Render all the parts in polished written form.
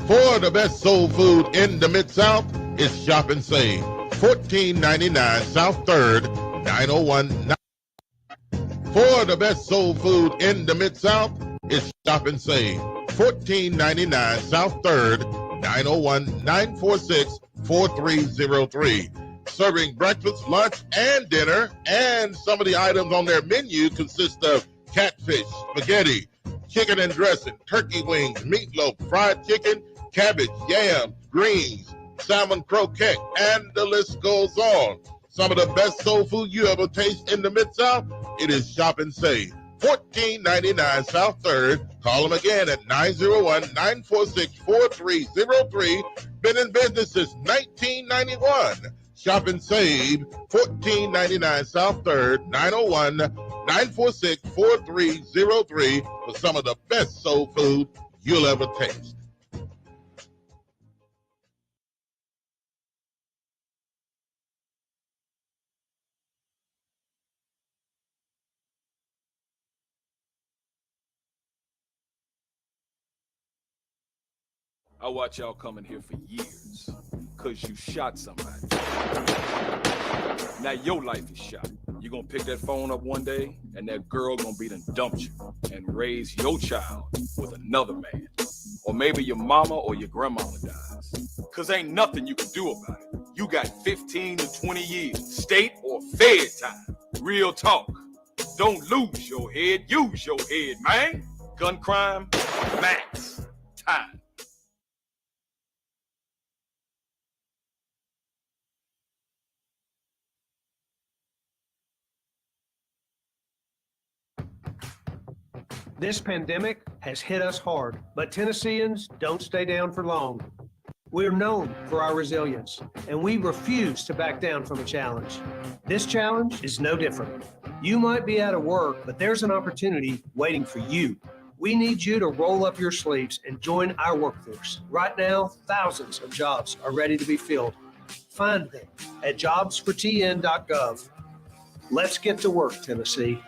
For the best soul food in the Mid-South, it's Shop and Save. $14.99 South 3rd, 901. For the best soul food in the Mid-South, it's Shop and Save. $14.99 South 3rd, 901-946-4303. Serving breakfast, lunch, and dinner, and some of the items on their menu consist of catfish, spaghetti, chicken and dressing, turkey wings, meatloaf, fried chicken, cabbage, yams, greens, salmon croquette, and the list goes on. Some of the best soul food you ever taste in the Mid-South, it is Shop and Save. 1499 South 3rd. Call them again at 901-946-4303. Been in business since 1991. Shop and save. 1499 South 3rd, 901-946-4303 for some of the best soul food you'll ever taste. I watch y'all coming here for years, cause you shot somebody. Now your life is shot. You gonna pick that phone up one day, and that girl gonna be done dumped you and raise your child with another man. Or maybe your mama or your grandmama dies. Cause ain't nothing you can do about it. You got 15 to 20 years, state or fed time. Real talk. Don't lose your head, use your head, man. Gun crime, max time. This pandemic has hit us hard, but Tennesseans don't stay down for long. We're known for our resilience, and we refuse to back down from a challenge. This challenge is no different. You might be out of work, but there's an opportunity waiting for you. We need you to roll up your sleeves and join our workforce. Right now, thousands of jobs are ready to be filled. Find them at jobsfortn.gov. Let's get to work, Tennessee.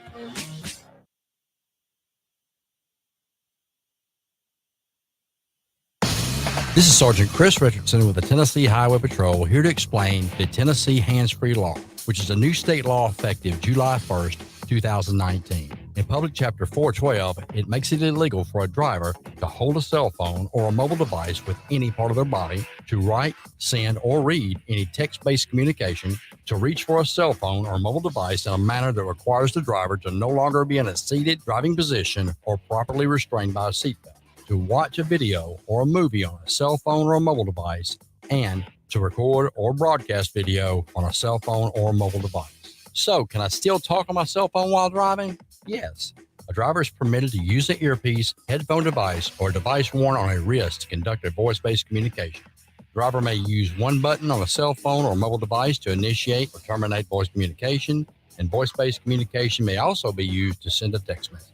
This is Sergeant Chris Richardson with the Tennessee Highway Patrol, here to explain the Tennessee Hands-Free Law, which is a new state law effective July 1st, 2019. In Public Chapter 412, it makes it illegal for a driver to hold a cell phone or a mobile device with any part of their body, to write, send, or read any text-based communication, to reach for a cell phone or mobile device in a manner that requires the driver to no longer be in a seated driving position or properly restrained by a seatbelt, to watch a video or a movie on a cell phone or a mobile device, and to record or broadcast video on a cell phone or mobile device. So, can I still talk on my cell phone while driving? Yes. A driver is permitted to use an earpiece, headphone device, or a device worn on a wrist to conduct a voice-based communication. The driver may use one button on a cell phone or mobile device to initiate or terminate voice communication, and voice-based communication may also be used to send a text message.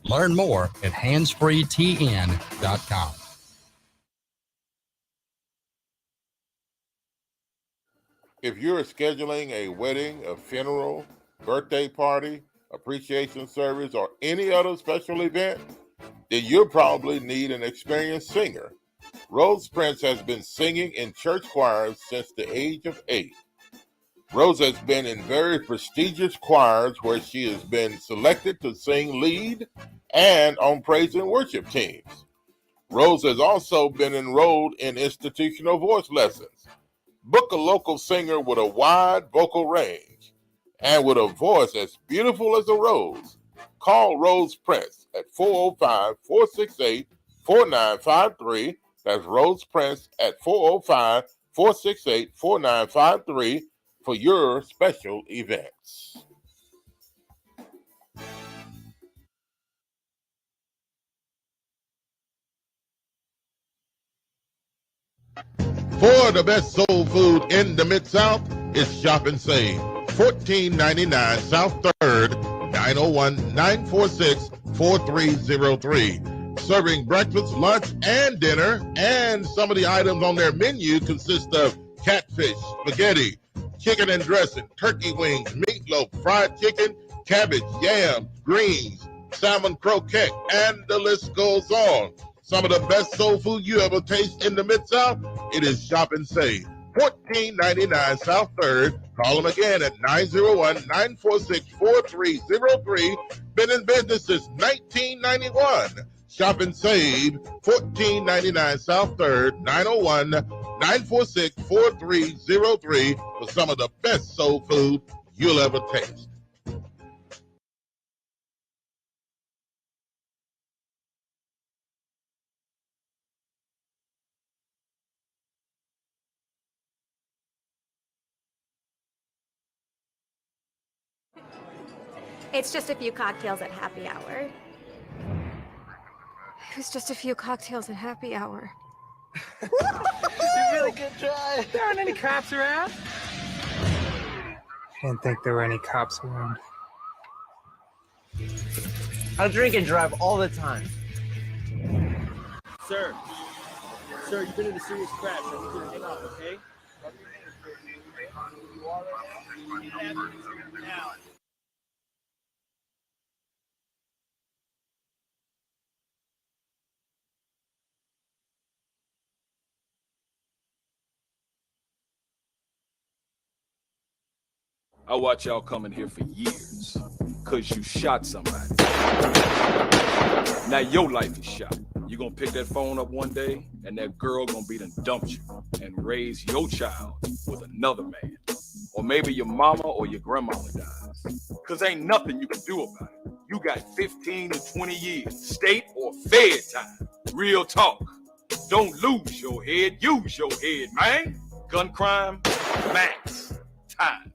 Learn more at handsfreetn.com. If you're scheduling a wedding, a funeral, birthday party, appreciation service, or any other special event, then you'll probably need an experienced singer. Rose Prince has been singing in church choirs since the age of 8. Rose has been in very prestigious choirs where she has been selected to sing lead and on praise and worship teams. Rose has also been enrolled in institutional voice lessons. Book a local singer with a wide vocal range and with a voice as beautiful as a rose. Call Rose Prince at 405-468-4953. That's Rose Prince at 405-468-4953 for your special events. For the best soul food in the Mid-South, it's Shop and Save. 1499 South 3rd, 901-946-4303. Serving breakfast, lunch, and dinner. And some of the items on their menu consist of catfish, spaghetti, chicken and dressing, turkey wings, meatloaf, fried chicken, cabbage, yams, greens, salmon croquette, and the list goes on. Some of the best soul food you ever taste in the Mid-South, it is Shop and Save. 1499 South 3rd. Call them again at 901-946-4303. Been in business since 1991. Shop and Save. 1499 South 3rd, 901-946-4303 for some of the best soul food you'll ever taste. It's just a few cocktails at happy hour. It was just a few cocktails at happy hour. You really good try. There aren't any cops around. Didn't think there were any cops around. I drink and drive all the time. Sir, you've been in a serious crash. I need you to get off, okay? I watch y'all coming here for years, cause you shot somebody. Now your life is shot. You gonna pick that phone up one day, and that girl gonna be done dumped you and raise your child with another man. Or maybe your mama or your grandmama dies. Cause ain't nothing you can do about it. You got 15 to 20 years, state or fed time. Real talk. Don't lose your head, use your head, man. Gun crime, max time.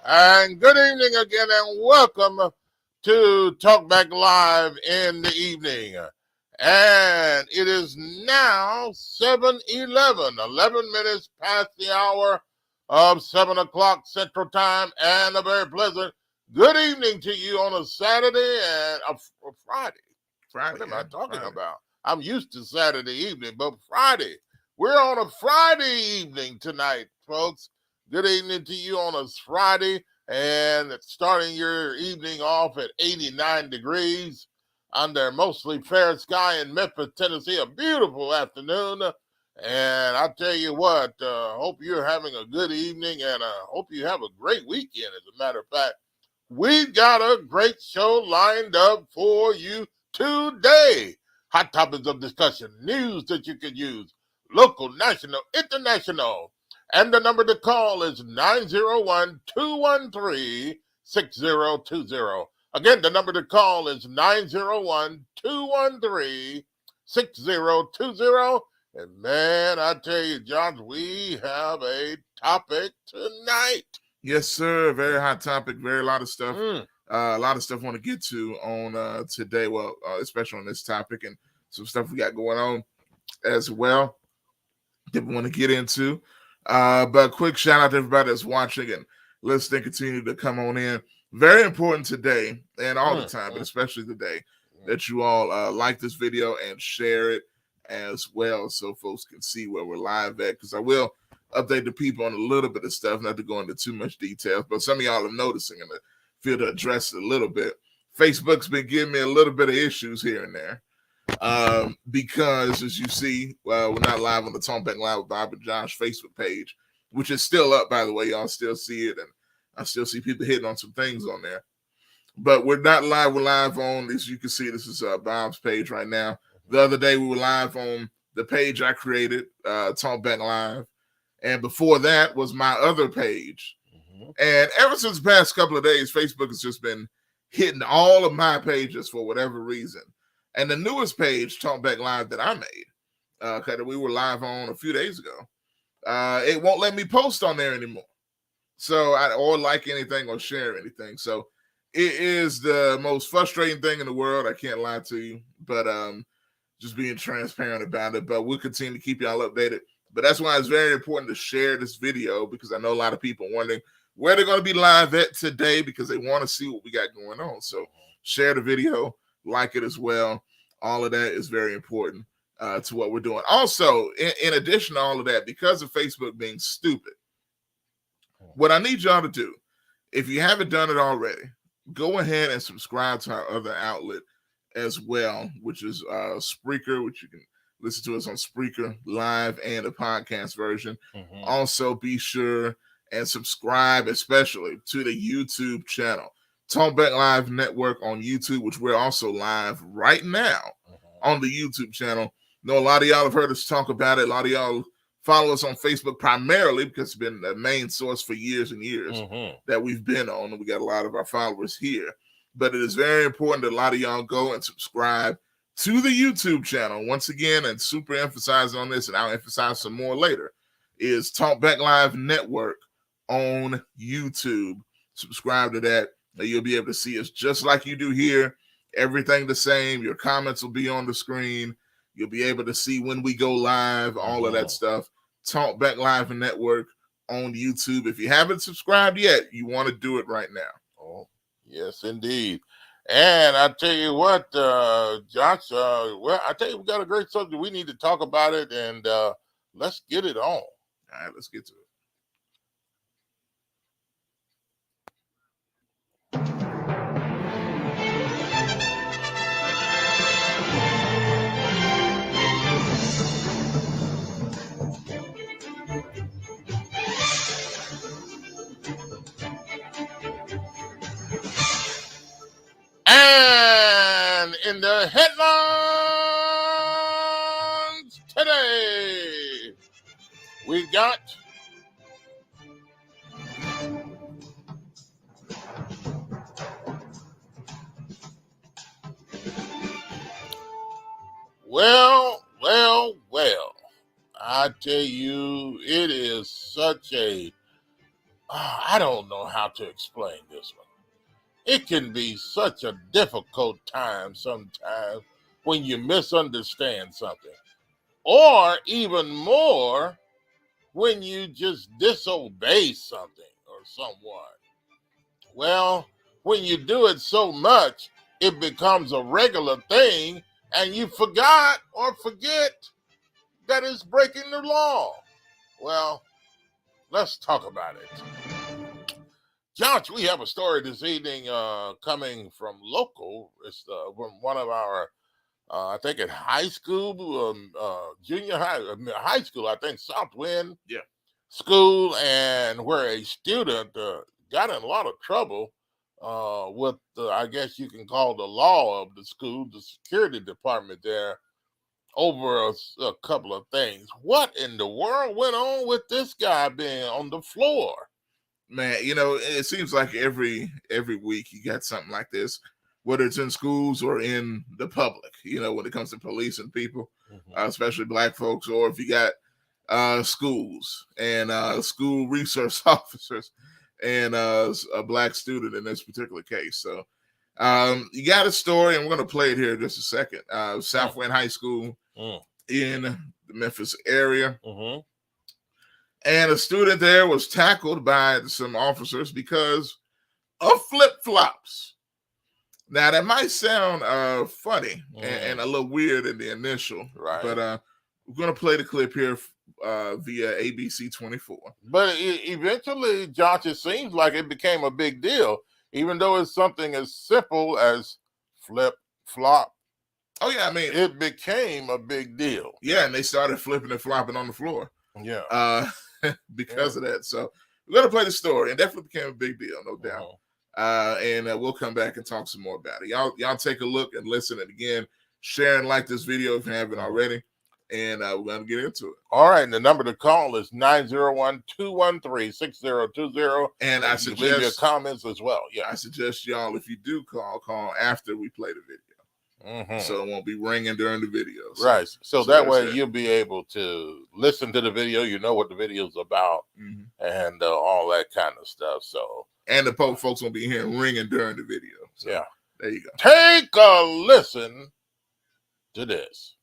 And good evening again, and welcome to Talk Back Live in the evening. And it is now 7:11, 11 minutes past the hour of 7 o'clock Central Time, and a very pleasant good evening to you on a Saturday and a Friday. What am I talking about? I'm used to Saturday evening, but Friday. We're on a Friday evening tonight, folks. Good evening to you on a Friday, and starting your evening off at 89 degrees under mostly fair sky in Memphis, Tennessee. A beautiful afternoon, and I tell you what, hope you're having a good evening, and hope you have a great weekend. As a matter of fact, we've got a great show lined up for you today. Hot topics of discussion, news that you can use, local, national, international. And the number to call is 901-213-6020. Again, the number to call is 901-213-6020. And man, I tell you, Josh, we have a topic tonight. Yes, sir. Very hot topic. A lot of stuff. A lot of stuff I want to get to on today. Well, especially on this topic, and some stuff we got going on as well that we want to get into. But quick shout out to everybody that's watching and listening. Continue to come on in. Very important today and all the time, but especially today, that you all like this video and share it as well, so folks can see where we're live at. Because I will update the people on a little bit of stuff, not to go into too much details, but some of y'all are noticing, and I feel to address it a little bit. Facebook's been giving me a little bit of issues here and there. Because as you see, we're not live on the TalkBackLive with Bob and Josh Facebook page, which is still up, by the way. Y'all still see it, and I still see people hitting on some things on there. But we're not live. We're live on, as you can see, this is Bob's page right now. The other day we were live on the page I created, TalkBackLive. And before that was my other page. And ever since the past couple of days, Facebook has just been hitting all of my pages for whatever reason. And the newest page, TalkBackLive, that I made, that we were live on a few days ago, it won't let me post on there anymore. So or like anything or share anything. So it is the most frustrating thing in the world. I can't lie to you, but just being transparent about it. But we'll continue to keep y'all updated. But that's why it's very important to share this video, because I know a lot of people wondering where they're going to be live at today, because they want to see what we got going on. So share the video, like it as well. All of that is very important to what we're doing. Also, in addition to all of that, because of Facebook being stupid, what I need y'all to do, if you haven't done it already, go ahead and subscribe to our other outlet as well, which is Spreaker, which you can listen to us on Spreaker Live and the podcast version. Also, be sure and subscribe, especially to the YouTube channel, TalkBackLive Network on YouTube, which we're also live right now on the YouTube channel. I know a lot of y'all have heard us talk about it. A lot of y'all follow us on Facebook primarily because it's been the main source for years and years that we've been on, and we got a lot of our followers here. But it is very important that a lot of y'all go and subscribe to the YouTube channel. Once again, and super emphasize on this, and I'll emphasize some more later, is TalkBackLive Network on YouTube. Subscribe to that, and you'll be able to see us just like you do here. Everything the same. Your comments will be on the screen. You'll be able to see when we go live, all of that stuff. TalkBackLive Network on YouTube. If you haven't subscribed yet, you want to do it right now. Oh, yes, indeed. And I tell you what, Josh, well, I tell you, we got a great subject. We need to talk about it, and let's get it on. All right, let's get to it. And in the headlines today, we got well. I tell you, it is such a, I don't know how to explain this one. It can be such a difficult time sometimes when you misunderstand something, or even more when you just disobey something or someone. Well, when you do it so much, it becomes a regular thing, and you forgot or forget that it's breaking the law. Well, let's talk about it. Josh, we have a story this evening coming from local. It's from one of our, I think at high school, junior high school, I think Southwind School, and where a student got in a lot of trouble with, I guess you can call the law of the school, the security department there, over a couple of things. What in the world went on with this guy being on the floor? Man, you know, it seems like every week you got something like this, whether it's in schools or in the public, you know, when it comes to police and people, especially black folks, or if you got schools and school resource officers and a black student in this particular case. So you got a story, and we're going to play it here in just a second. Southwind High School in the Memphis area. And a student there was tackled by some officers because of flip-flops. Now, that might sound funny and a little weird in the initial, but we're going to play the clip here via ABC 24. But eventually, Josh, it seems like it became a big deal, even though it's something as simple as flip-flop. Oh, yeah, I mean, it became a big deal. Yeah, and they started flipping and flopping on the floor. Yeah. Because of that. So we're going to play the story, and definitely became a big deal, no doubt. and we'll come back and talk some more about it. Y'all take a look and listen. And again, share and like this video if you haven't already. And we're going to get into it. All right. And the number to call is 901-213-6020. And I suggest leave your comments as well. Yeah. I suggest y'all, if you do call after we play the video. So it won't be ringing during the video. Right. So that way you'll be able to listen to the video. You know what the video is about and all that kind of stuff. So, and the folks won't be hearing ringing during the video. So yeah. There you go. Take a listen to this.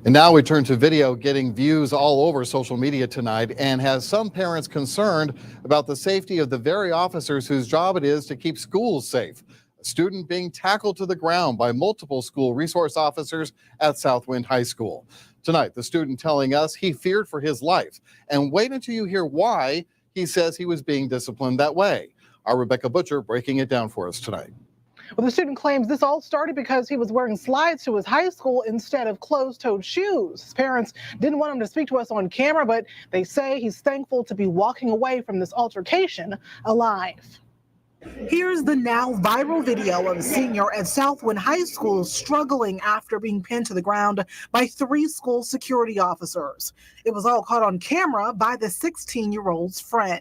And now we turn to video getting views all over social media tonight and has some parents concerned about the safety of the very officers whose job it is to keep schools safe. A student being tackled to the ground by multiple school resource officers at Southwind High School. Tonight, the student telling us he feared for his life. And wait until you hear why he says he was being disciplined that way. Our Rebecca Butcher breaking it down for us tonight. Well, the student claims this all started because he was wearing slides to his high school instead of closed-toed shoes. His parents didn't want him to speak to us on camera, but they say he's thankful to be walking away from this altercation alive. Here's the now viral video of a senior at Southwind High School struggling after being pinned to the ground by 3 school security officers. It was all caught on camera by the 16-year-old's friend.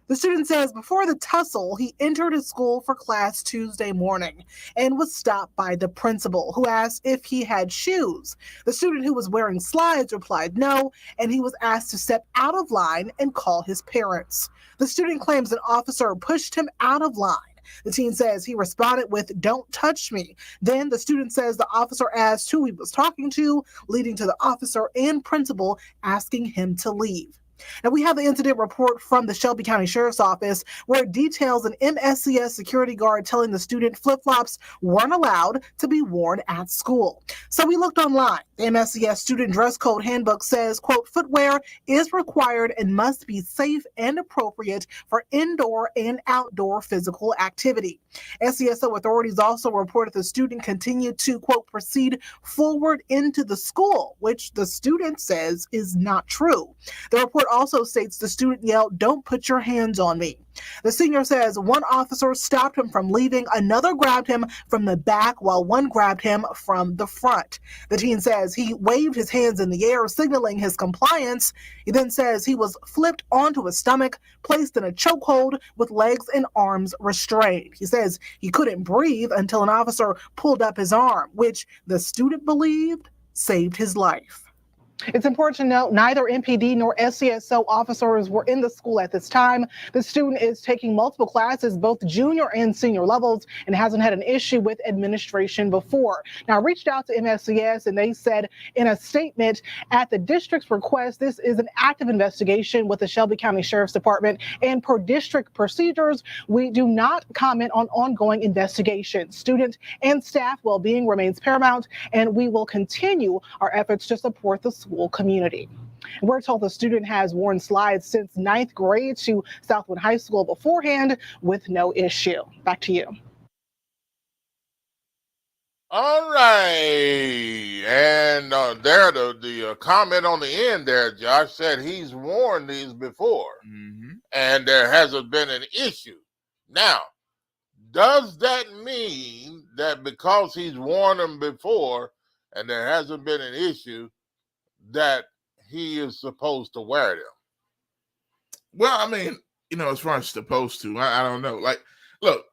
The student says before the tussle, he entered his school for class Tuesday morning and was stopped by the principal, who asked if he had shoes. The student, who was wearing slides, replied no, and he was asked to step out of line and call his parents. The student claims an officer pushed him out of line. The teen says he responded with, "Don't touch me." Then the student says the officer asked who he was talking to, leading to the officer and principal asking him to leave. Now, we have the incident report from the Shelby County Sheriff's Office, where it details an MSCS security guard telling the student flip-flops weren't allowed to be worn at school. So we looked online. The MSCS student dress code handbook says, quote, footwear is required and must be safe and appropriate for indoor and outdoor physical activity. SCSO authorities also reported the student continued to, quote, proceed forward into the school, which the student says is not true. The report also states the student yelled, "Don't put your hands on me." The senior says one officer stopped him from leaving, another grabbed him from the back, while one grabbed him from the front. The teen says he waved his hands in the air, signaling his compliance. He then says he was flipped onto his stomach, placed in a chokehold with legs and arms restrained. He says he couldn't breathe until an officer pulled up his arm, which the student believed saved his life. It's important to note neither MPD nor SCSO officers were in the school at this time. The student is taking multiple classes, both junior and senior levels, and hasn't had an issue with administration before. Now, I reached out to MSCS, and they said in a statement, at the district's request, this is an active investigation with the Shelby County Sheriff's Department, and per district procedures, we do not comment on ongoing investigations. Student and staff well-being remains paramount, and we will continue our efforts to support the school community. We're told the student has worn slides since 9th grade to Southwood High School beforehand with no issue. Back to you. All right. And there, the comment on the end there, Josh, said he's worn these before and there hasn't been an issue. Now, does that mean that because he's worn them before and there hasn't been an issue, that he is supposed to wear them? Well, I mean, as far as supposed to, I don't know. Like, look,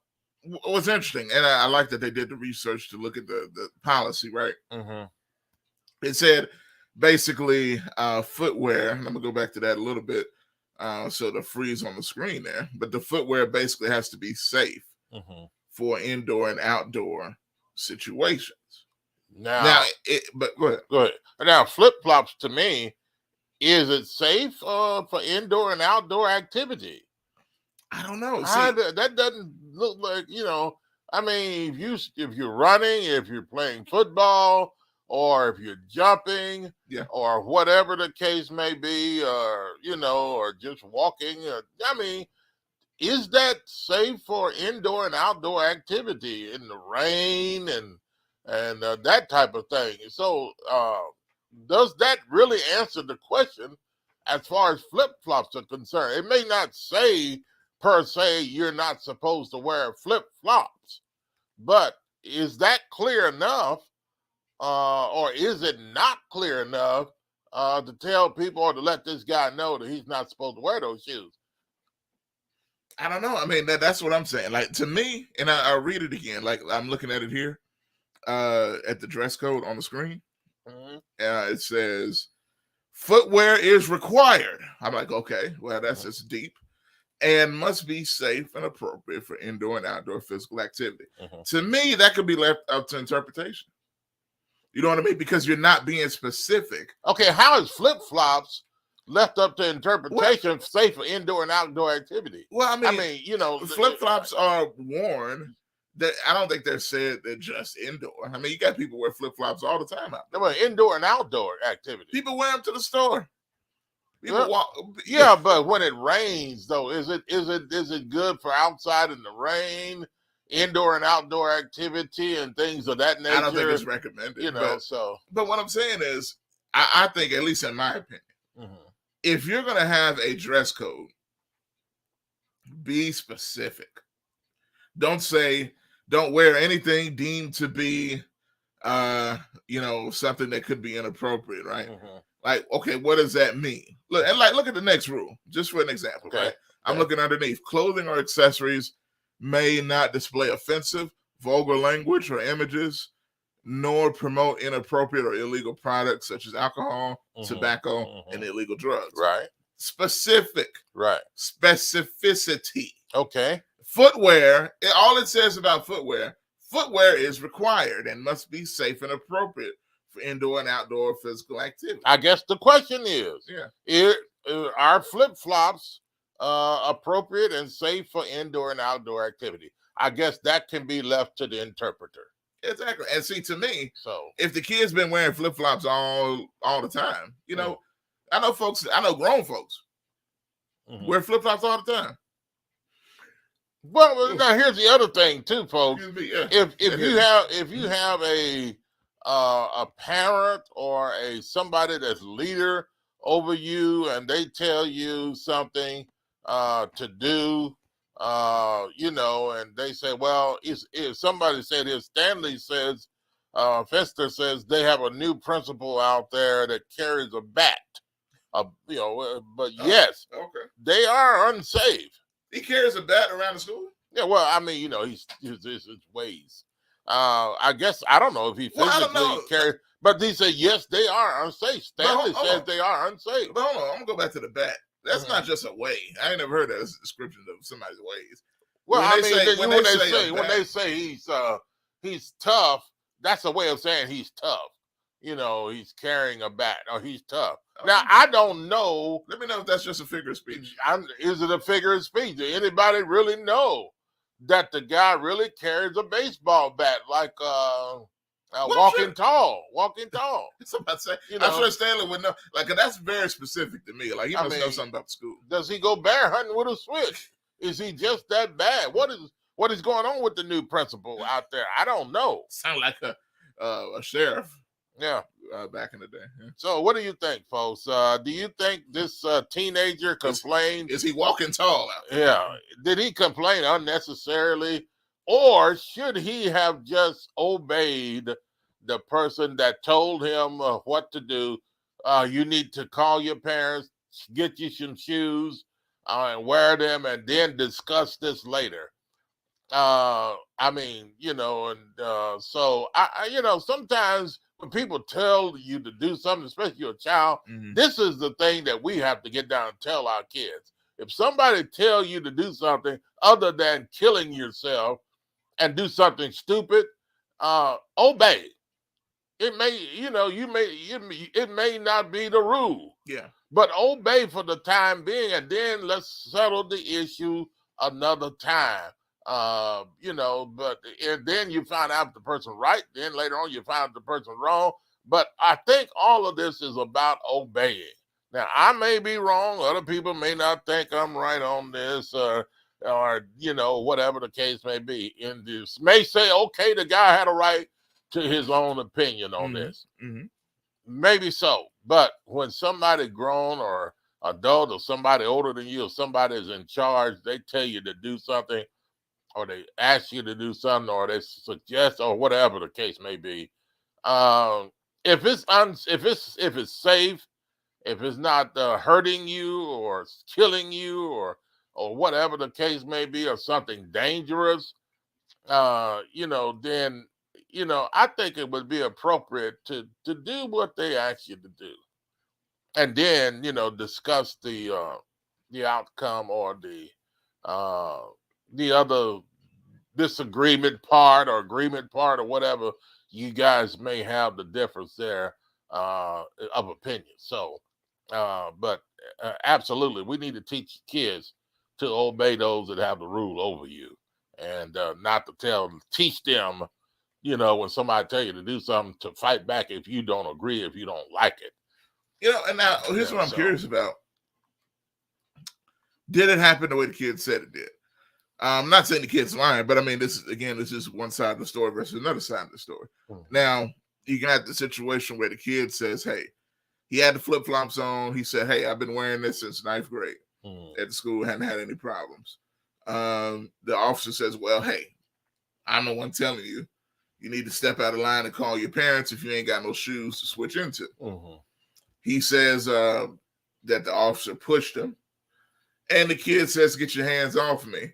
what's interesting, and I like that they did the research to look at the policy, right? It said basically footwear, and I'm going to go back to that a little bit so the freeze on the screen there, but the footwear basically has to be safe for indoor and outdoor situations. But go ahead. Now, flip-flops, to me, is it safe for indoor and outdoor activity? I don't know. That doesn't look like, I mean, if you're running, if you're playing football, or if you're jumping, or whatever the case may be, or just walking, I mean, is that safe for indoor and outdoor activity in the rain and that type of thing? So does that really answer the question as far as flip-flops are concerned? It may not say per se you're not supposed to wear flip-flops. But is that clear enough, or is it not clear enough to tell people or to let this guy know that he's not supposed to wear those shoes? I don't know. I mean, that's what I'm saying. Like, to me, and I'll read it again. Like, I'm looking at it here at the dress code on the screen. It says, footwear is required. I'm like, okay, well, that's just deep. And must be safe and appropriate for indoor and outdoor physical activity. To me, that could be left up to interpretation. You know what I mean? Because you're not being specific. Okay, how is flip-flops left up to interpretation, safe for indoor and outdoor activity? Well, I mean, you know, flip-flops are worn. That I don't think they're said they're just indoor. I mean, you got people wear flip-flops all the time out there. Well, indoor and outdoor activity. People wear them to the store. People walk. Yeah, but when it rains, though, is it good for outside in the rain, indoor and outdoor activity, and things of that nature? I don't think it's recommended. You know, But what I'm saying is, I think, at least in my opinion, if you're going to have a dress code, be specific. Don't wear anything deemed to be, something that could be inappropriate, right? Like, okay, what does that mean? Look at the next rule, just for an example, right? I'm looking underneath. Clothing or accessories may not display offensive, vulgar language or images, nor promote inappropriate or illegal products such as alcohol, tobacco, and illegal drugs. Right. Specific. Right. Specificity. Okay. Footwear, all it says about footwear is required and must be safe and appropriate for indoor and outdoor physical activity. I guess the question is, are flip-flops appropriate and safe for indoor and outdoor activity? I guess that can be left to the interpreter. Exactly. And see, to me, if the kid's been wearing flip-flops all the time, I know grown folks wear flip-flops all the time. Well, now here's the other thing too, folks. If you have a parent or somebody that's leader over you, and they tell you something to do, and they say, well, if somebody said here, Stanley says, Fester says they have a new principal out there that carries a bat, but yes, they are unsafe. He carries a bat around the school? Yeah, well, I mean, he's his ways. I guess, I don't know if he physically carries, but he said, yes, they are unsafe. Stanley says they are unsafe. But hold on, I'm going to go back to the bat. That's not just a way. I ain't never heard that as a description of somebody's ways. Well, when they say he's tough, that's a way of saying he's tough. He's carrying a bat or he's tough. Now, I don't know. Let me know if that's just a figure of speech. Is it a figure of speech? Does anybody really know that the guy really carries a baseball bat like walking tall? Somebody say, I'm sure Stanley would know. Like, that's very specific to me. Like, he must know something about the school. Does he go bear hunting with a switch? Is he just that bad? What is going on with the new principal out there? I don't know. Sound like a sheriff. Yeah. Back in the day. Yeah. So what do you think, folks? Do you think this teenager complained? Is he walking tall out there? Yeah. Did he complain unnecessarily? Or should he have just obeyed the person that told him what to do? You need to call your parents, get you some shoes, and wear them, and then discuss this later. So sometimes when people tell you to do something, especially your child, this is the thing that we have to get down and tell our kids. If somebody tell you to do something other than killing yourself and do something stupid, obey. It may, it may not be the rule. Yeah. But obey for the time being, and then let's settle the issue another time. And then you find out if the person right, then later on you find out the person wrong. But I think all of this is about obeying. Now, I may be wrong. Other people may not think I'm right on this, or whatever the case may be. And this may say, okay, the guy had a right to his own opinion on this. Maybe so. But when somebody grown or adult or somebody older than you or somebody is in charge, they tell you to do something, or they ask you to do something, or they suggest, or whatever the case may be. If it's safe, if it's not hurting you or killing you or whatever the case may be, or something dangerous, then I think it would be appropriate to do what they ask you to do, and then discuss the outcome or the other disagreement part or agreement part or whatever you guys may have the difference there of opinion. So, but absolutely, we need to teach kids to obey those that have the rule over you, and not to teach them, when somebody tell you to do something, to fight back if you don't agree, if you don't like it. And now here's what I'm curious about. Did it happen the way the kid said it did? I'm not saying the kid's lying, but I mean, this is one side of the story versus another side of the story. Now, you got the situation where the kid says, hey, he had the flip-flops on. He said, hey, I've been wearing this since 9th grade at the school, hadn't had any problems. The officer says, well, hey, I'm the one telling you, you need to step out of line and call your parents if you ain't got no shoes to switch into. He says that the officer pushed him, and the kid says, get your hands off me.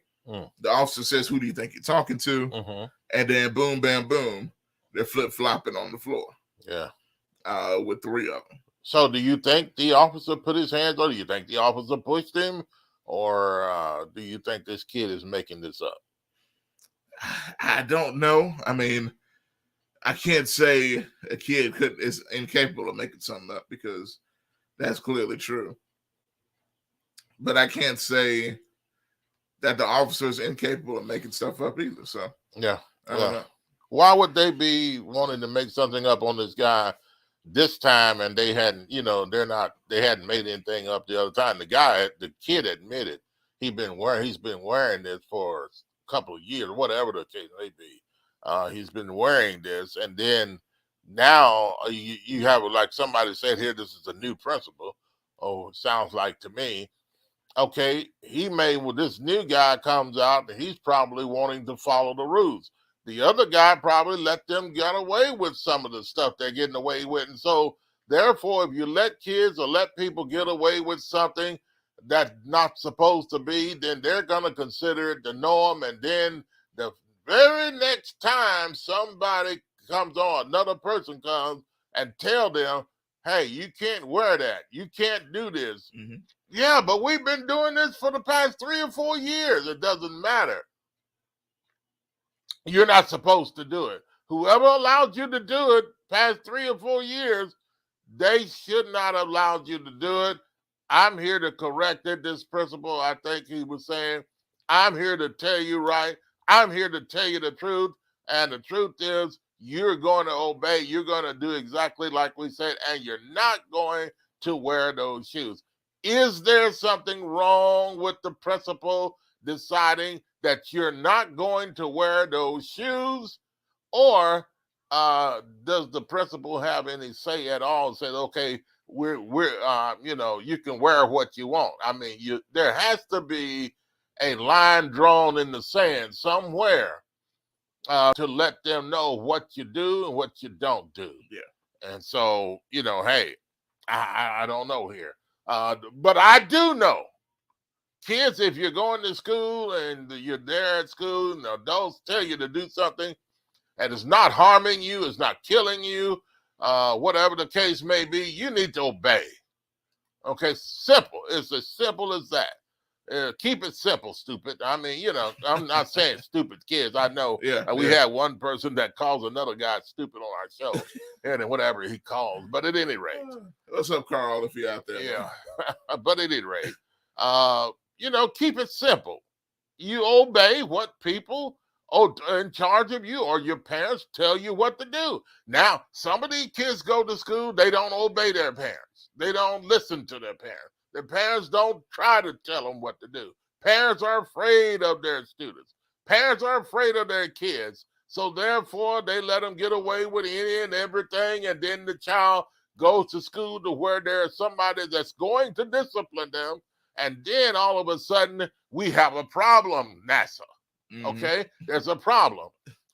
The officer says, who do you think you're talking to? And then boom, bam, boom, they're flip-flopping on the floor. Yeah. With 3 of them. So do you think the officer put his hands on? Do you think the officer pushed him? Or do you think this kid is making this up? I don't know. I mean, I can't say a kid is incapable of making something up, because that's clearly true. But I can't say that the officer is incapable of making stuff up either. So yeah, I don't know. Why would they be wanting to make something up on this guy this time, and they hadn't, they hadn't made anything up the other time? The kid admitted he's been wearing this for a couple of years, whatever the case may be. He's been wearing this, and then now you have, like somebody said here, this is a new principle. Oh, it sounds like to me. Okay, this new guy comes out and he's probably wanting to follow the rules. The other guy probably let them get away with some of the stuff they're getting away with. And so therefore, if you let kids or let people get away with something that's not supposed to be, then they're going to consider it the norm. And then the very next time somebody comes on, another person comes and tell them, hey, you can't wear that. You can't do this. Yeah, but we've been doing this for the past 3 or 4 years. It doesn't matter. You're not supposed to do it. Whoever allowed you to do it past 3 or 4 years, they should not have allowed you to do it. I'm here to correct it, this principle. I think he was saying, I'm here to tell you right. I'm here to tell you the truth. And the truth is, you're going to obey. You're going to do exactly like we said, and you're not going to wear those shoes. Is there something wrong with the principal deciding that you're not going to wear those shoes? Or does the principal have any say at all and say, okay, we're you can wear what you want? I mean, there has to be a line drawn in the sand somewhere to let them know what you do and what you don't do. Yeah. And so, hey, I don't know here. But I do know, kids, if you're going to school and you're there at school and adults tell you to do something and it's not harming you, it's not killing you, whatever the case may be, you need to obey. Okay, simple. It's as simple as that. Keep it simple, stupid. I mean, I'm not saying stupid kids. I know we had one person that calls another guy stupid on our show, and whatever he calls. But at any rate, what's up, Carl? If you're out there, yeah. But at any rate, keep it simple. You obey what people in charge of you or your parents tell you what to do. Now, some of these kids go to school, they don't obey their parents. They don't listen to their parents. The parents don't try to tell them what to do. Parents are afraid of their students. Parents are afraid of their kids. So therefore, they let them get away with any and everything. And then the child goes to school to where there's somebody that's going to discipline them, and then all of a sudden we have a problem, NASA. Okay, there's a problem.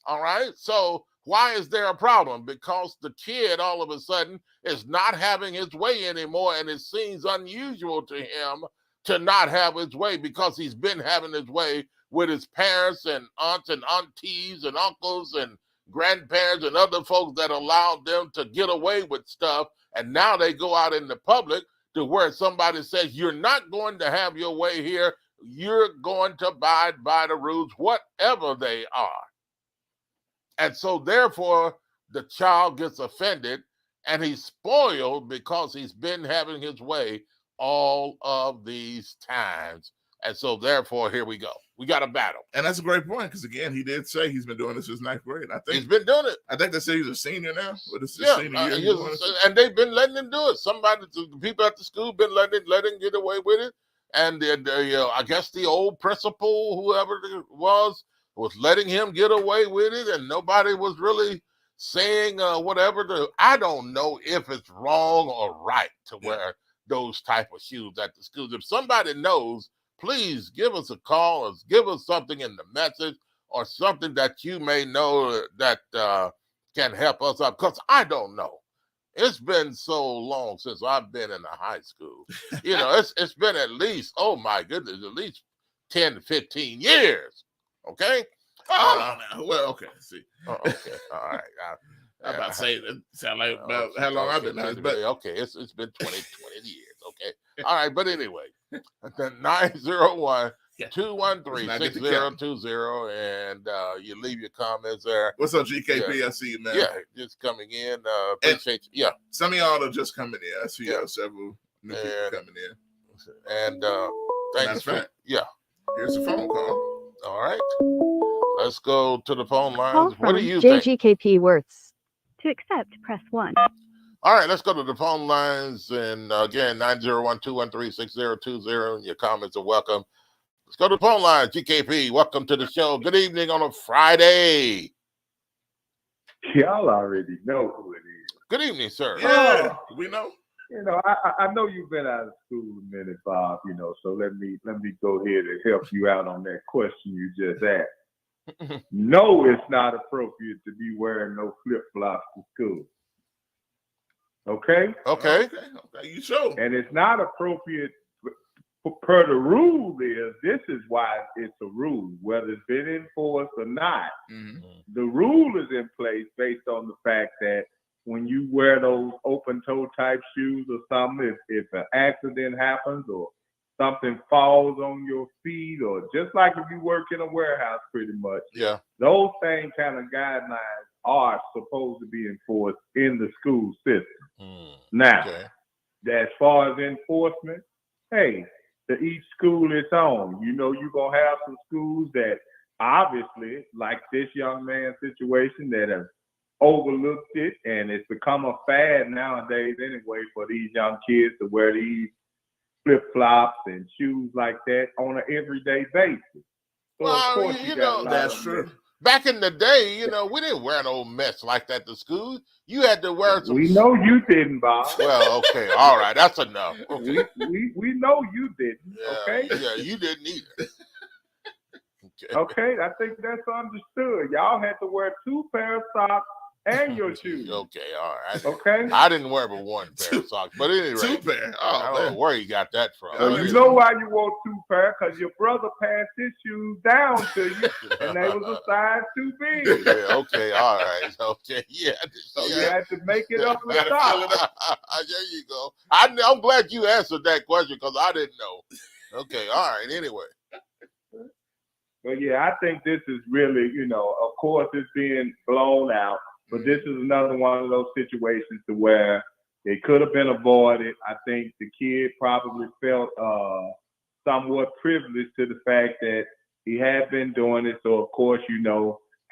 All right, so why is there a problem? Because the kid all of a sudden is not having his way anymore, and it seems unusual to him to not have his way because he's been having his way with his parents and aunts and aunties and uncles and grandparents and other folks that allowed them to get away with stuff. And now they go out in the public to where somebody says, you're not going to have your way here. You're going to abide by the rules, whatever they are. And so therefore, the child gets offended and he's spoiled because he's been having his way all of these times. And so therefore, here we go. We got a battle. And that's a great point because, again, he did say he's been doing this since 9th grade. I think he's been doing it. I think they say he's a senior now. But it's his Yeah, senior year. and they've been letting him do it. The people at the school been letting him get away with it. And I guess the old principal, whoever it was letting him get away with it, and nobody was really saying whatever. I don't know if it's wrong or right to wear those type of shoes at the schools. If somebody knows, please give us a call or give us something in the message or something that you may know that can help us out, because I don't know. It's been so long since I've been in a high school. It's been at least, oh my goodness, at least 10, 15 years. Okay? Well, okay. See. Okay. All right. I'm about to say that sound like about how long I've been out. But okay, it's been 20 years. Okay. All right, but anyway, 901 213-6020, and you leave your comments there. What's up, GKP? I see you, man. Yeah, just coming in. Appreciate you. Yeah. Some of y'all are just coming in. I see several new people coming in. And thanks for Here's a phone call. All right. Let's go to the phone lines. Call What do from you think? JGKP Worths. To accept, press 1. All right, let's go to the phone lines. And again, 901-213-6020. Your comments are welcome. Let's go to the phone lines. GKP, welcome to the show. Good evening on a Friday. Y'all already know who it is. Good evening, sir. Yeah, we know. I know you've been out of school a minute, Bob, so let me go ahead and help you out on that question you just asked. No, it's not appropriate to be wearing no flip-flops to school. Okay? Okay. You sure? And it's not appropriate per the rule this is why it's a rule, whether it's been enforced or not. The rule is in place based on the fact that when you wear those open-toe type shoes or something, if an accident happens or something falls on your feet, or just like if you work in a warehouse pretty much, those same kind of guidelines are supposed to be enforced in the school system. Now, as far as enforcement, hey, to each school its own. You're going to have some schools that obviously, like this young man's situation, that have overlooked it, and it's become a fad nowadays anyway for these young kids to wear these flip-flops and shoes like that on an everyday basis. So of course that's true. Back in the day, we didn't wear no mess like that to school. You had to wear some. We know you didn't, Bob. Well, okay, all right, that's enough. Okay. We know you didn't. Okay. Yeah, you didn't either. Okay, I think that's understood. Y'all had to wear 2 pairs of socks and your shoes. Okay, all right. Okay. I didn't wear but 1 pair of socks, but anyway, 2 pair. I don't know where you got that from. So you know why you wore 2 pair? Because your brother passed his shoes down to you, and they was a size too big. Yeah, okay, all right, okay, yeah. So you had to make it up with socks. There you go. I'm glad you answered that question because I didn't know. Okay, all right. Anyway. But yeah, I think this is really, of course, it's being blown out. But this is another one of those situations to where it could have been avoided. I think the kid probably felt somewhat privileged to the fact that he had been doing it. So, of course,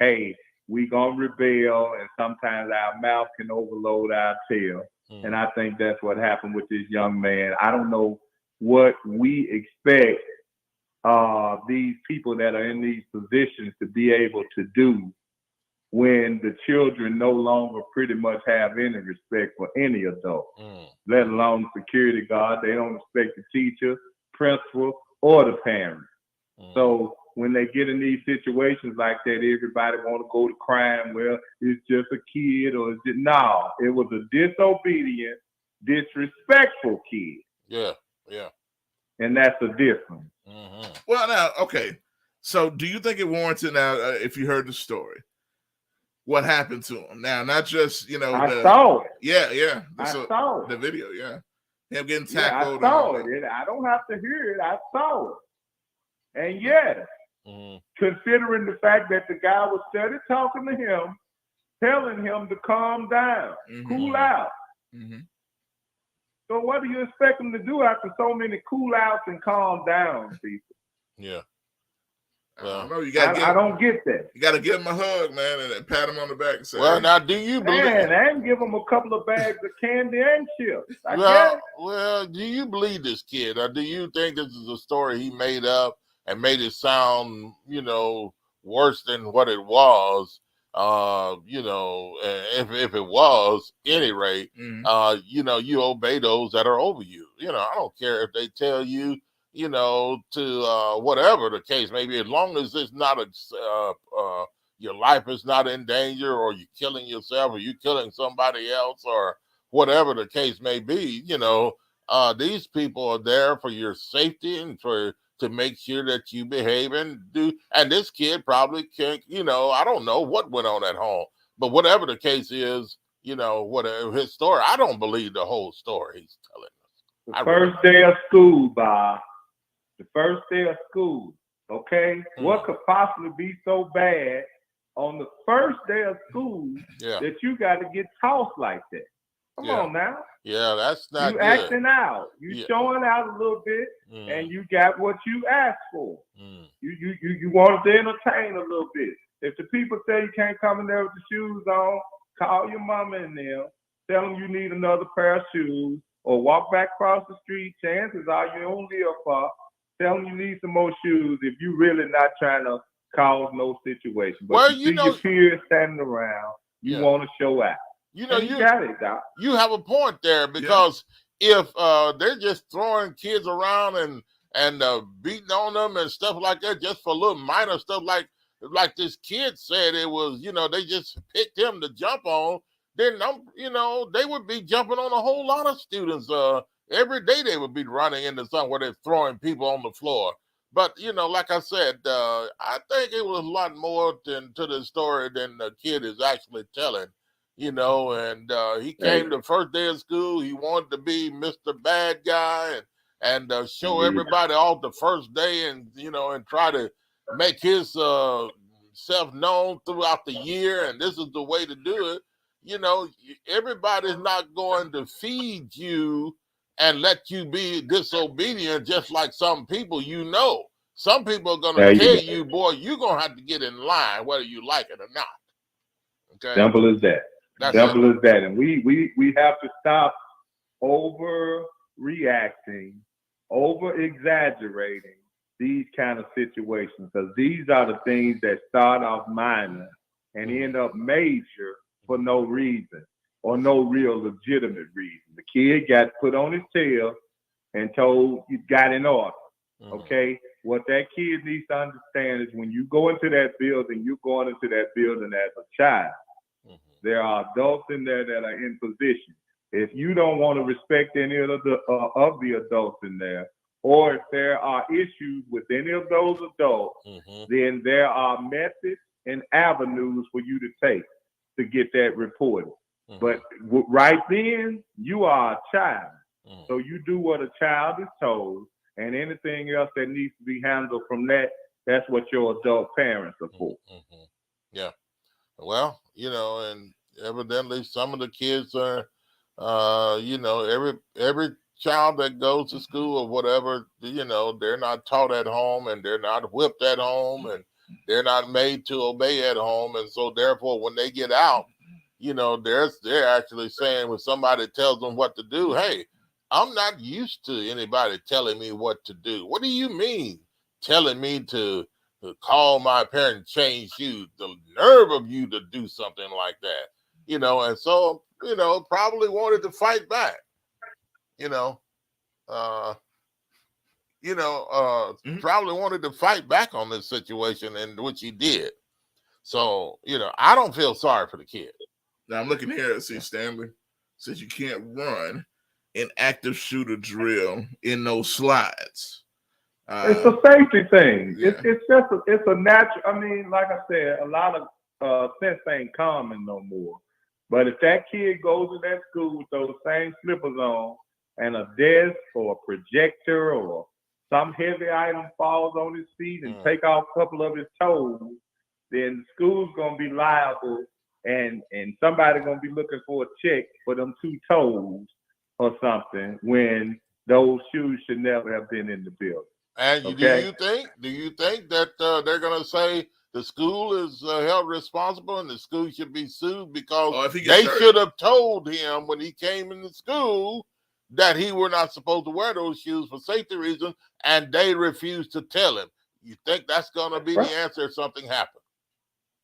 hey, we going to rebel, and sometimes our mouth can overload our tail. And I think that's what happened with this young man. I don't know what we expect these people that are in these positions to be able to do when the children no longer pretty much have any respect for any adult, let alone security guard. They don't respect the teacher, principal, or the parent. So when they get in these situations like that, everybody want to go to crime. Well, it's just a kid, or is it? No, it was a disobedient, disrespectful kid. Yeah. And that's a difference. Well, now, okay. So do you think it warranted now, if you heard the story, what happened to him? Now, not just, I saw it. Yeah. I saw it. The video, yeah. Him getting Yeah, tackled. I saw it. I don't have to hear it. I saw it. And yes, considering the fact that the guy was steady talking to him, telling him to calm down, cool out. So what do you expect him to do after so many cool outs and calm down, people? Yeah. Well, I don't get that. You got to give him a hug, man, and pat him on the back and say, well, now, do you believe? And give him a couple of bags of candy and chips. Well, do you believe this kid, or do you think this is a story he made up and made it sound, worse than what it was? If it was, any rate, you obey those that are over you. I don't care if they tell you, to whatever the case may be, as long as it's not your life is not in danger, or you're killing yourself, or you're killing somebody else, or whatever the case may be. These people are there for your safety and to make sure that you behave and do. And this kid probably can't, I don't know what went on at home, but whatever the case is, whatever his story, I don't believe the whole story he's telling us. The first day of school, Bob. The first day of school, okay? What could possibly be so bad on the first day of school that you got to get tossed like that? Come on now. Yeah, that's not you good. Acting out. You showing out a little bit, and you got what you asked for. You wanted to entertain a little bit. If the people say you can't come in there with the shoes on, call your mama in there, tell them you need another pair of shoes, or walk back across the street. Chances are you don't live far. Tell them you need some more shoes if you really not trying to cause no situation. But you see your peers standing around, you want to show out. You got it, Doc. You have a point there, because if they're just throwing kids around and beating on them and stuff like that, just for little minor stuff like this kid said it was, they just picked him to jump on, then they would be jumping on a whole lot of students. Every day they would be running into something where they're throwing people on the floor. But, like I said, I think it was a lot more to the story than the kid is actually telling, and he came the first day of school. He wanted to be Mr. Bad Guy and show everybody off the first day and try to make his self known throughout the year. And this is the way to do it. Everybody's not going to feed you and let you be disobedient, just like some people, Some people are going to tell you, boy, you're going to have to get in line, whether you like it or not. Okay? Simple as that. Simple as that. And we have to stop overreacting, over-exaggerating these kind of situations, because these are the things that start off minor and end up major for no reason, or no real legitimate reason. The kid got put on his tail and told you got in order. Okay? What that kid needs to understand is when you go into that building, you're going into that building as a child. There are adults in there that are in position. If you don't want to respect any of the adults in there, or if there are issues with any of those adults, then there are methods and avenues for you to take to get that reported. But right then, you are a child. So you do what a child is told, and anything else that needs to be handled from that, that's what your adult parents are for. Yeah. Well, and evidently some of the kids are, every child that goes to school or whatever, they're not taught at home, and they're not whipped at home, and they're not made to obey at home. And so therefore, when they get out, they're actually saying, when somebody tells them what to do, hey, I'm not used to anybody telling me what to do. What do you mean telling me to to call my parent and change shoes. The nerve of you to do something like that, and so, probably wanted to fight back, probably wanted to fight back on this situation, and which he did. So, I don't feel sorry for the kid. Now I'm looking here. See, Stanley says you can't run an active shooter drill in those slides. It's a safety thing. Yeah. It's a natural. I mean, like I said, a lot of sense ain't common no more. But if that kid goes to that school with those same slippers on and a desk or a projector or some heavy item falls on his feet and take off a couple of his toes, then the school's gonna be liable, and somebody gonna be looking for a check for them 2 toes or something when those shoes should never have been in the building. And okay? do you think that they're gonna say the school is held responsible and the school should be sued because they should have told him when he came into school that he were not supposed to wear those shoes for safety reasons, and they refused to tell him? You think that's gonna be the answer if something happened?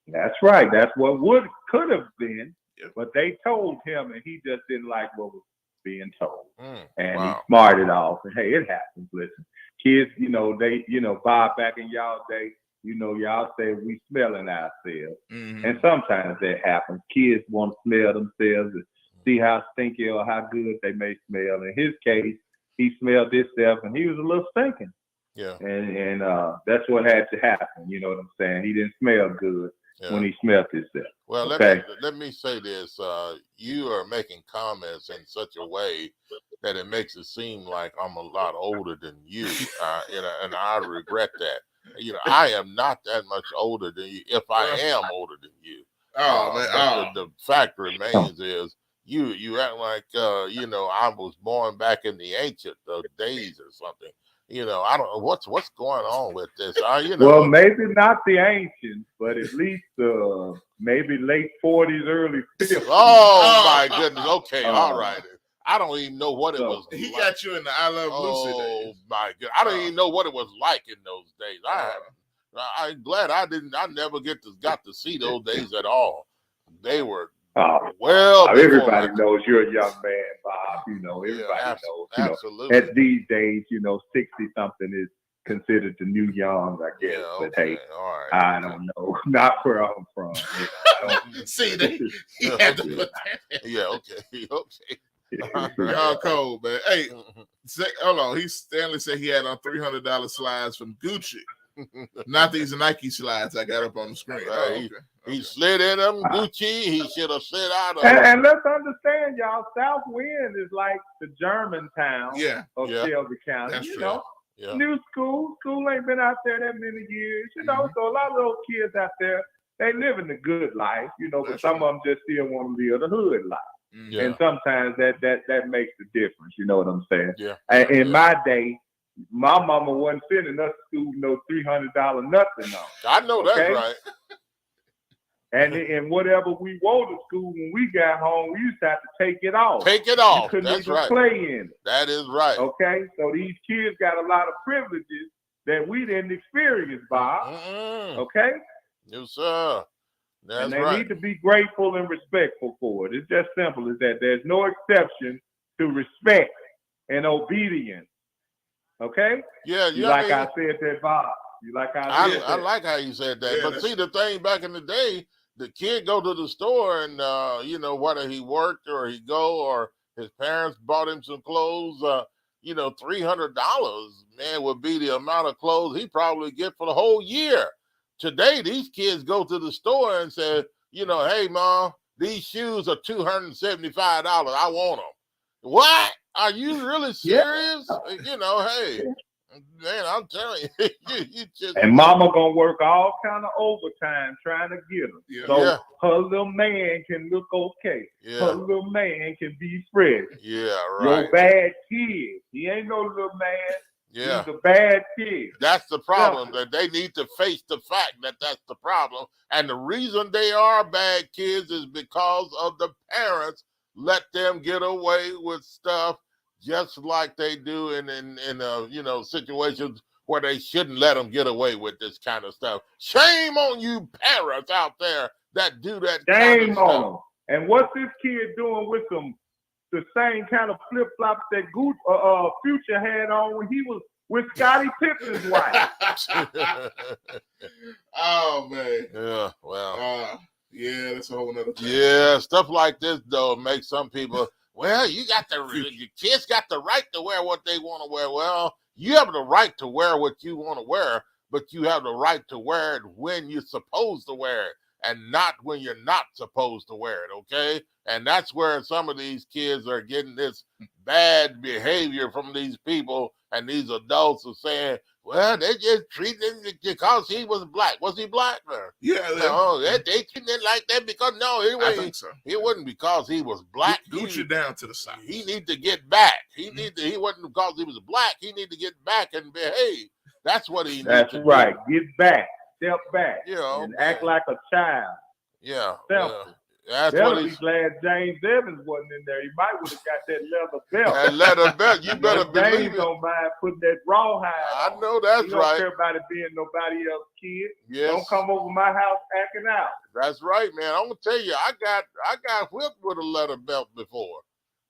That's right. That's what could have been, but they told him, and he just didn't like what was being told, and he smarted off. And hey, it happens. Listen, kids, they, Bob, back in y'all day, y'all say we smelling ourselves, and sometimes that happens. Kids want to smell themselves and see how stinky or how good they may smell. In his case, he smelled himself, and he was a little stinking. Yeah, and that's what had to happen. You know what I'm saying? He didn't smell good. Yeah. When he smelled himself. Well, let me say this. You are making comments in such a way that it makes it seem like I'm a lot older than you, and I regret that. I am not that much older than you, if I am older than you. But the fact remains is you act like, I was born back in the ancient days or something. I don't know what's going on with this. Well, maybe not the ancients, but at least maybe late 40s, early 50s. Oh my goodness. Okay, all right. I don't even know what it was. He got you in the I Love Lucy days. Oh my god! I don't even know what it was like in those days. I'm glad I never got to see those days at all. They were. Everybody knows you're a young man, Bob. Everybody knows. Absolutely. At these days, 60-something is considered the new young, I guess. Yeah, but hey, all right. I don't know. Not where I'm from. See, he had to put that. Yeah, okay. Y'all cold, man. Hey, hold on. Stanley said he had on $300 slides from Gucci. Not these Nike slides I got up on the screen. He slid in them Gucci. He should have slid out of and let's understand, y'all, South Wind is like the Germantown of Shelby County. That's true. New school ain't been out there that many years, so a lot of those kids out there, they living the good life, but some of them just still want to live the hood life. Yeah. And sometimes that makes the difference, you know what I'm saying? Yeah. And in my day, my mama wasn't sending us to school no $300 nothing on. I know that's right. And whatever we wore to school when we got home, we used to have to take it off. Take it off. You couldn't that's even right. play in it. That is right. Okay, so these kids got a lot of privileges that we didn't experience, Bob. Okay? Yes, sir. That's and they right. need to be grateful and respectful for it. It's just simple as that. There's no exception to respect and obedience. Okay? Yeah, I said that, Bob. I like how you said that. But see, the thing back in the day, the kid go to the store and, whether he worked or he go or his parents bought him some clothes, $300, man, would be the amount of clothes he probably get for the whole year. Today, these kids go to the store and say, hey, Mom, these shoes are $275. I want them. What? Are you really serious? Hey, man, I'm telling you, you just. And Mama gonna work all kind of overtime trying to get them. Yeah. So her little man can look okay. Yeah. Her little man can be fresh. Yeah, right. Your bad kid. He ain't no little man. Yeah. He's a bad kid. That's the problem, that they need to face the fact that that's the problem. And the reason they are bad kids is because of the parents let them get away with stuff just like they do in situations where they shouldn't let them get away with this kind of stuff. Shame on you parents out there that do that kind of Shame stuff. on them. And what's this kid doing with the same kind of flip flops that Future had on when he was with Scottie Pippen's wife? Oh man. Yeah, well. Yeah, that's a whole nother thing. Yeah, stuff like this though makes some people. Well, your kids got the right to wear what they want to wear. Well, you have the right to wear what you want to wear, but you have the right to wear it when you're supposed to wear it, and not when you're not supposed to wear it. Okay, and that's where some of these kids are getting this bad behavior from these people, and these adults are saying, well, they just treated him because he was black. Was he black? Yeah. No, they treated him like that because I think so. It wasn't because he was black. Gucci down to the side. He need to get back. He wasn't because he was black. He need to get back and behave. That's what he needs That's to right. do. Get back. Step back. You know, and act like a child. Yeah. Selfish. That's Better what be glad James Evans wasn't in there. He might would have got that leather belt. That leather belt, you better believe James it. don't mind putting that rawhide on. I know that's he don't right. care about it being nobody else's kid. Yes. Don't come over my house acting out. That's right, man. I'm gonna tell you, I got whipped with a leather belt before.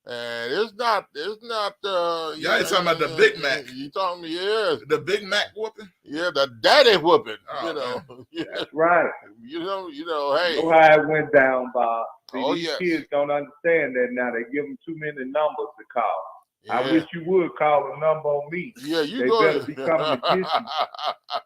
And it's not Y'all ain't talking about the Big Mac. You talking me, yeah. The Big Mac whooping? Yeah, the daddy whooping. Oh, you know. That's right. You know, hey. You know how it went down, Bob. See, Oh, these yes. kids don't understand that now. They give them too many numbers to call. Yeah. I wish you would call a number on me. Yeah, you they go better be coming to get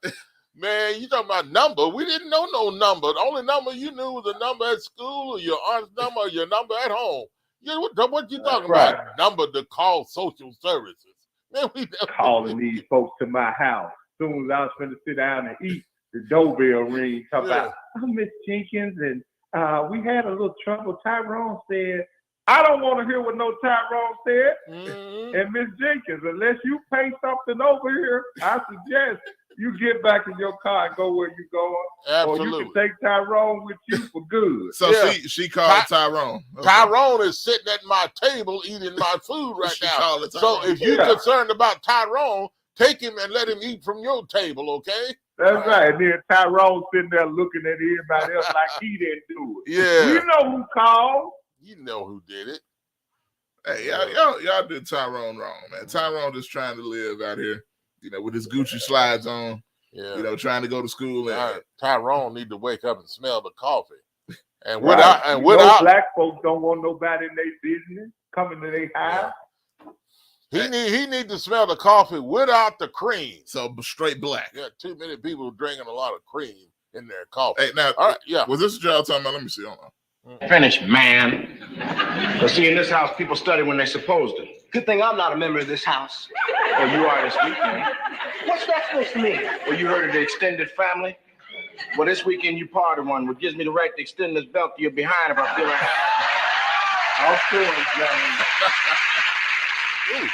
you. Man, you talking about number. We didn't know no number. The only number you knew was the number at school or your aunt's number or your number at home. Yeah, what you talking about? Number to call social services. Man, we calling these folks to my house. As soon as I was going to sit down and eat, the doorbell rings. Talk about, Miss Jenkins, and we had a little trouble. Tyrone said, I don't want to hear what no Tyrone said. Mm-hmm. And Miss Jenkins, unless you pay something over here, I suggest you get back in your car and go where you're going. Absolutely. Or you can take Tyrone with you for good. So she called Tyrone. Okay. Tyrone is sitting at my table eating my food right now. So if you're concerned about Tyrone, take him and let him eat from your table, okay? That's right. And then Tyrone sitting there looking at everybody else like he didn't do it. Yeah. You know who called. You know who did it. Hey, y'all did Tyrone wrong, man. Tyrone just trying to live out here, you know, with his Gucci slides on, you know, trying to go to school. And Tyrone need to wake up and smell the coffee. And right. without black folks don't want nobody in their business coming to their house. He need to smell the coffee without the cream. So straight black. Yeah, too many people drinking a lot of cream in their coffee. Hey, now, all right, yeah. Was this what y'all talking about? Let me see. Hold on. Finish, man. Because see, in this house, people study when they're supposed to. Good thing I'm not a member of this house. Well, you are this weekend. What's that supposed to mean? Well, you heard of the extended family? Well, this weekend you part of one, which gives me the right to extend this belt to your behind if I feel like I'll show him, James.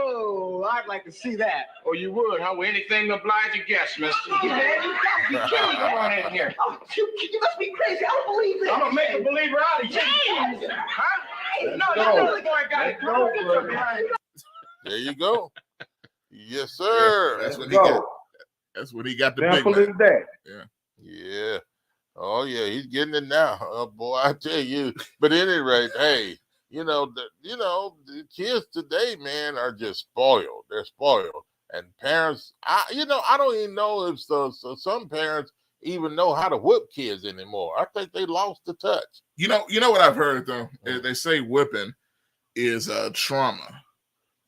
Oh, I'd like to see that. Oh, you would, huh? Well, anything to oblige your guest, mister. Man, you gotta be kidding. Come on in here. Oh, you must be crazy. I don't believe this. I'm gonna make a believer out of you. James! Huh? No, you really go and got it. Come on, get your behind. There you go. Yes, sir. Yeah, that's what he got. That's what he got the Simple big as that. Yeah. Oh yeah, he's getting it now. Oh boy, I tell you. But at any rate, hey, the kids today, man, are just spoiled. They're spoiled, and parents, I don't even know if some parents even know how to whip kids anymore. I think they lost the touch. You know what I've heard though? They say whipping is trauma.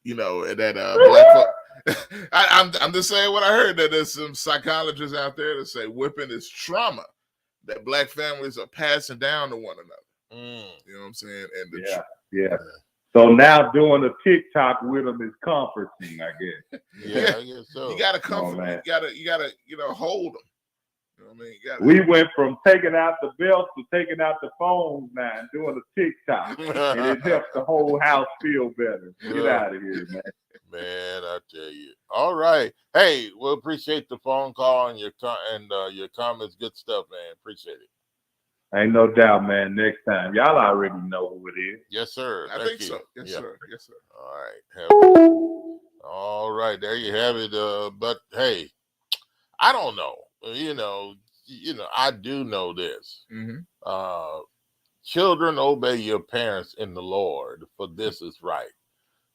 You know that black folk. I'm just saying what I heard, that there's some psychologists out there that say whipping is trauma that black families are passing down to one another. You know what I'm saying? And yeah. So now doing a TikTok with them is comforting, I guess. Yeah, I guess so. You gotta comfort them. You gotta hold them. You know what I mean? We went from taking out the belts to taking out the phones now and doing a TikTok, and it helps the whole house feel better. Get out of here, man. Man, I tell you. All right. Hey, we'll appreciate the phone call and your comments. Good stuff, man. Appreciate it. Ain't no doubt, man. Next time, y'all already know who it is. Yes, sir. I Thank think you. so. Yes, Yeah. sir. Yes, sir. All right. There you have it. But hey, I don't know. I do know this. Mm-hmm. Children, obey your parents in the Lord, for this is right,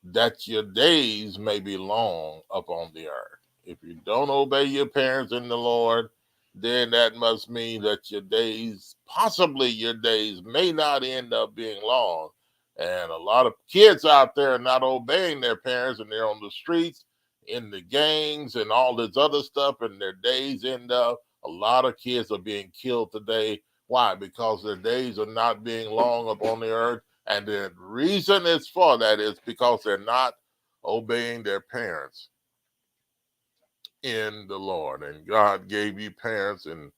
that your days may be long upon the earth. If you don't obey your parents in the Lord, then that must mean that your days may not end up being long. And a lot of kids out there are not obeying their parents, and they're on the streets, in the gangs, and all this other stuff, and their days end up. A lot of kids are being killed today. Why? Because their days are not being long upon the earth. And the reason it's for that is because they're not obeying their parents in the Lord. And God gave you parents and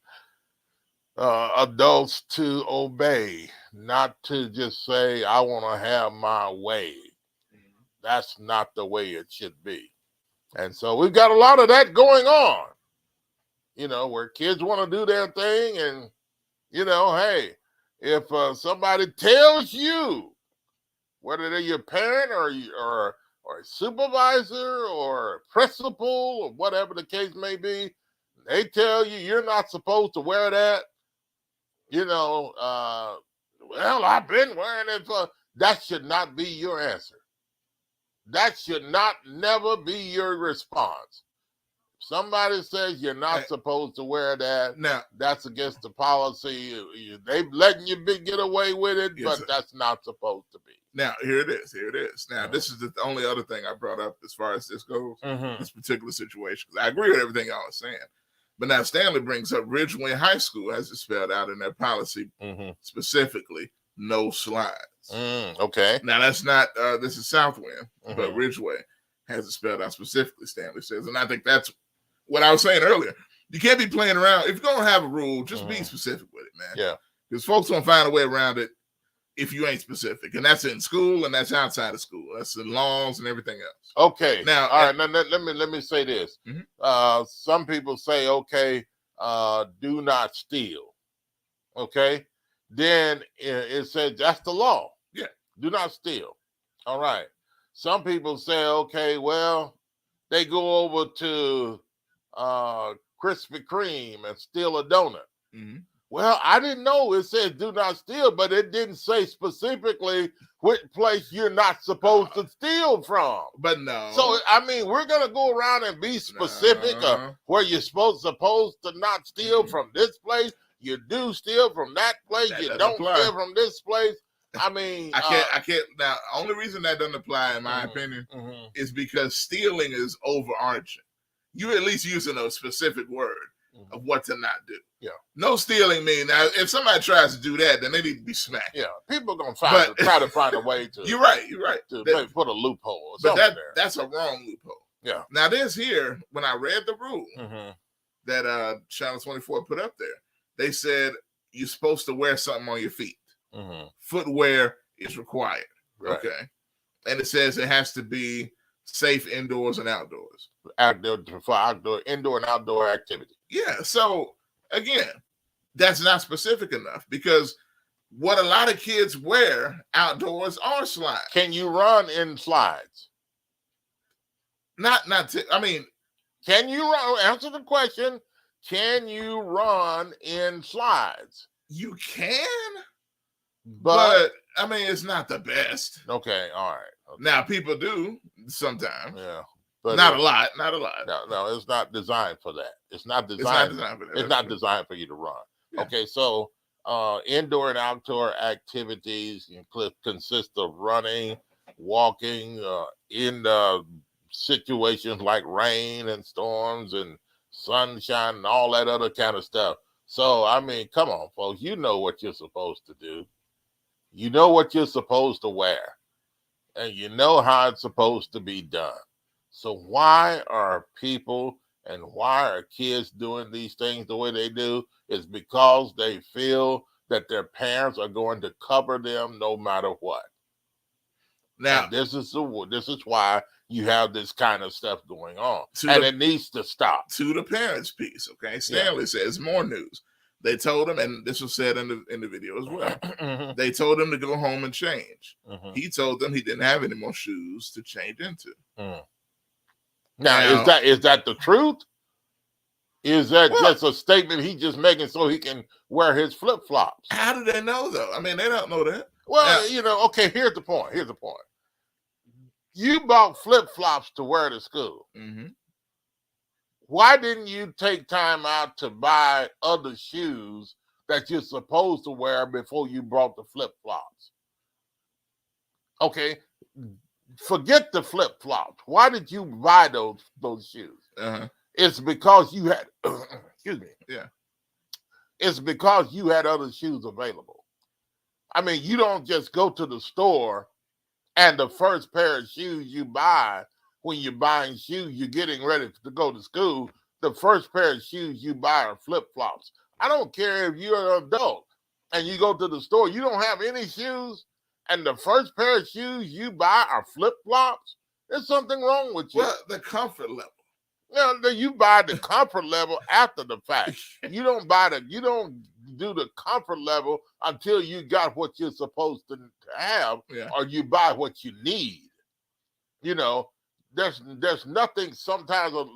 adults to obey, not to just say, I want to have my way. That's not the way it should be. And so we've got a lot of that going on, where kids want to do their thing. And, hey, if somebody tells you, whether they're your parent or a supervisor or a principal or whatever the case may be, they tell you you're not supposed to wear that, well, I've been wearing it for, that should not be your answer. That should never be your response. If somebody says you're not supposed to wear that, now that's against the policy. They letting you get away with it, but that's not supposed to be. Now, here it is. Now, this is the only other thing I brought up as far as this goes, this particular situation. Because I agree with everything y'all are saying. But now Stanley brings up Ridgeway High School has it spelled out in their policy, specifically, no slides. Okay. Now, that's not, this is Southwind, but Ridgeway has it spelled out specifically, Stanley says. And I think that's what I was saying earlier. You can't be playing around. If you're going to have a rule, just be specific with it, man. Yeah. Because folks don't find a way around it if you ain't specific. And that's in school and that's outside of school. That's in laws and everything else. Okay. Now, all right. Now, let me say this. Some people say, okay, do not steal. Okay. Then it says that's the law. Yeah. Do not steal. All right. Some people say, okay, well, they go over to Krispy Kreme and steal a donut. Well, I didn't know it said do not steal, but it didn't say specifically which place you're not supposed to steal from. But no. So, I mean, we're going to go around and be specific where you're supposed to not steal from this place. You do steal from that place. You don't steal from this place. I mean, I can't. Now, only reason that doesn't apply, in my opinion, is because stealing is overarching. You're at least using a specific word of what to not do. Yeah. No stealing mean now. If somebody tries to do that, then they need to be smacked. Yeah. People are gonna try to find a way to. You're right. To maybe put a loophole. Or but something that's a wrong loophole. Yeah. Now this here, when I read the rule that Channel 24 put up there, they said you're supposed to wear something on your feet. Footwear is required. Right. Okay. And it says it has to be safe indoors and outdoors. For indoor and outdoor activity. Yeah. So again, that's not specific enough because what a lot of kids wear outdoors are slides. Can you run in slides? I mean, can you run? Answer the question. Can you run in slides? You can, but I mean, it's not the best. Okay, all right. Okay. Now people do sometimes. Yeah. But not a lot. No, it's not designed for that. It's not designed for that. It's not designed for you to run. Yeah. Okay, so indoor and outdoor activities consist of running, walking, in situations like rain and storms and sunshine and all that other kind of stuff. So, I mean, come on, folks. You know what you're supposed to do. You know what you're supposed to wear. And you know how it's supposed to be done. So why are people and why are kids doing these things the way they do? Is because they feel that their parents are going to cover them no matter what. Now, and this is why you have this kind of stuff going on. And it needs to stop. To the parents piece, okay? Stanley says more news. They told him, and this was said in the video as well. They told him to go home and change. He told them he didn't have any more shoes to change into. Now, is that the truth? Is that just a statement he just making so he can wear his flip flops? How do they know though? I mean, they don't know that. Well, okay. Here's the point. You bought flip flops to wear to school. Why didn't you take time out to buy other shoes that you're supposed to wear before you brought the flip flops? Okay, forget the flip flops. Why did you buy those shoes? It's because you had, excuse me. Yeah. It's because you had other shoes available. I mean, you don't just go to the store and the first pair of shoes you buy when you're buying shoes, you're getting ready to go to school. The first pair of shoes you buy are flip-flops. I don't care if you're an adult and you go to the store, you don't have any shoes, and the first pair of shoes you buy are flip-flops. There's something wrong with you. Well, the comfort level. You buy the comfort level after the fact. You don't do the comfort level until you got what you're supposed to have, or you buy what you need. There's nothing. Sometimes, a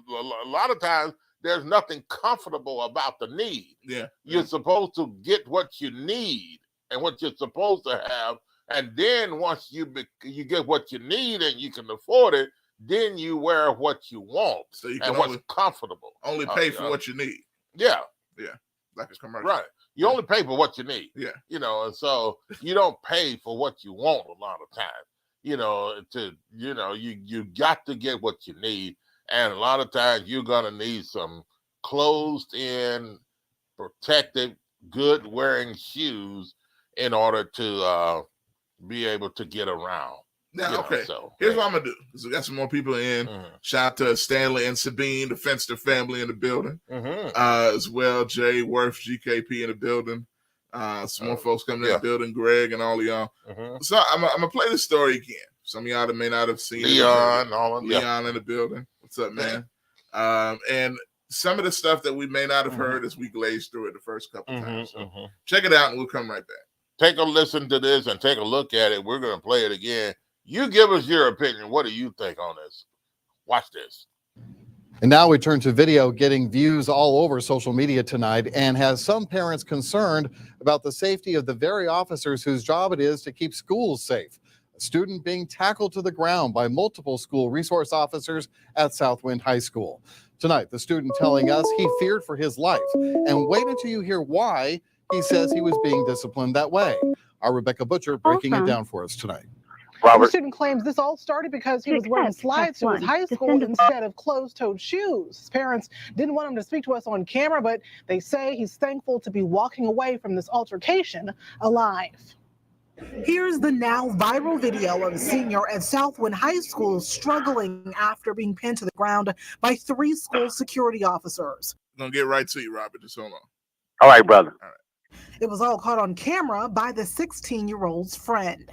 lot of times, there's nothing comfortable about the need. You're supposed to get what you need and what you're supposed to have, and then once you get what you need and you can afford it, then you wear what you want, so you can what's comfortable. Only pay for what you need. Yeah, like a commercial. Right. You only pay for what you need. Yeah. And so you don't pay for what you want a lot of times. You got to get what you need, and a lot of times you're gonna need some closed-in, protected, good wearing shoes in order to be able to get around. Now, here's what I'm gonna do. Because we got some more people in. Shout out to Stanley and Sabine, the Fenster family in the building. As well, Jay, Worth, GKP in the building. Some more folks coming in the building, Greg and all of y'all. So I'm gonna play the story again. Some of y'all that may not have seen Leon, Leon in the building. What's up, man? And some of the stuff that we may not have heard as we glazed through it the first couple times. So check it out and we'll come right back. Take a listen to this and take a look at it. We're gonna play it again. You give us your opinion. What do you think on this? Watch this. And now we turn to video getting views all over social media tonight and has some parents concerned about the safety of the very officers whose job it is to keep schools safe. A student being tackled to the ground by multiple school resource officers at Southwind High School. Tonight, the student telling us he feared for his life, and wait until you hear why he says he was being disciplined that way. Our Rebecca Butcher breaking it down for us tonight. The student claims this all started because he was wearing slides to his high school instead of closed-toed shoes. His parents didn't want him to speak to us on camera, but they say he's thankful to be walking away from this altercation alive. Here's the now viral video of a senior at Southwind High School struggling after being pinned to the ground by 3 school security officers. I'm gonna get right to you, Robert. Just hold on. All right, brother. All right. It was all caught on camera by the 16-year-old's friend.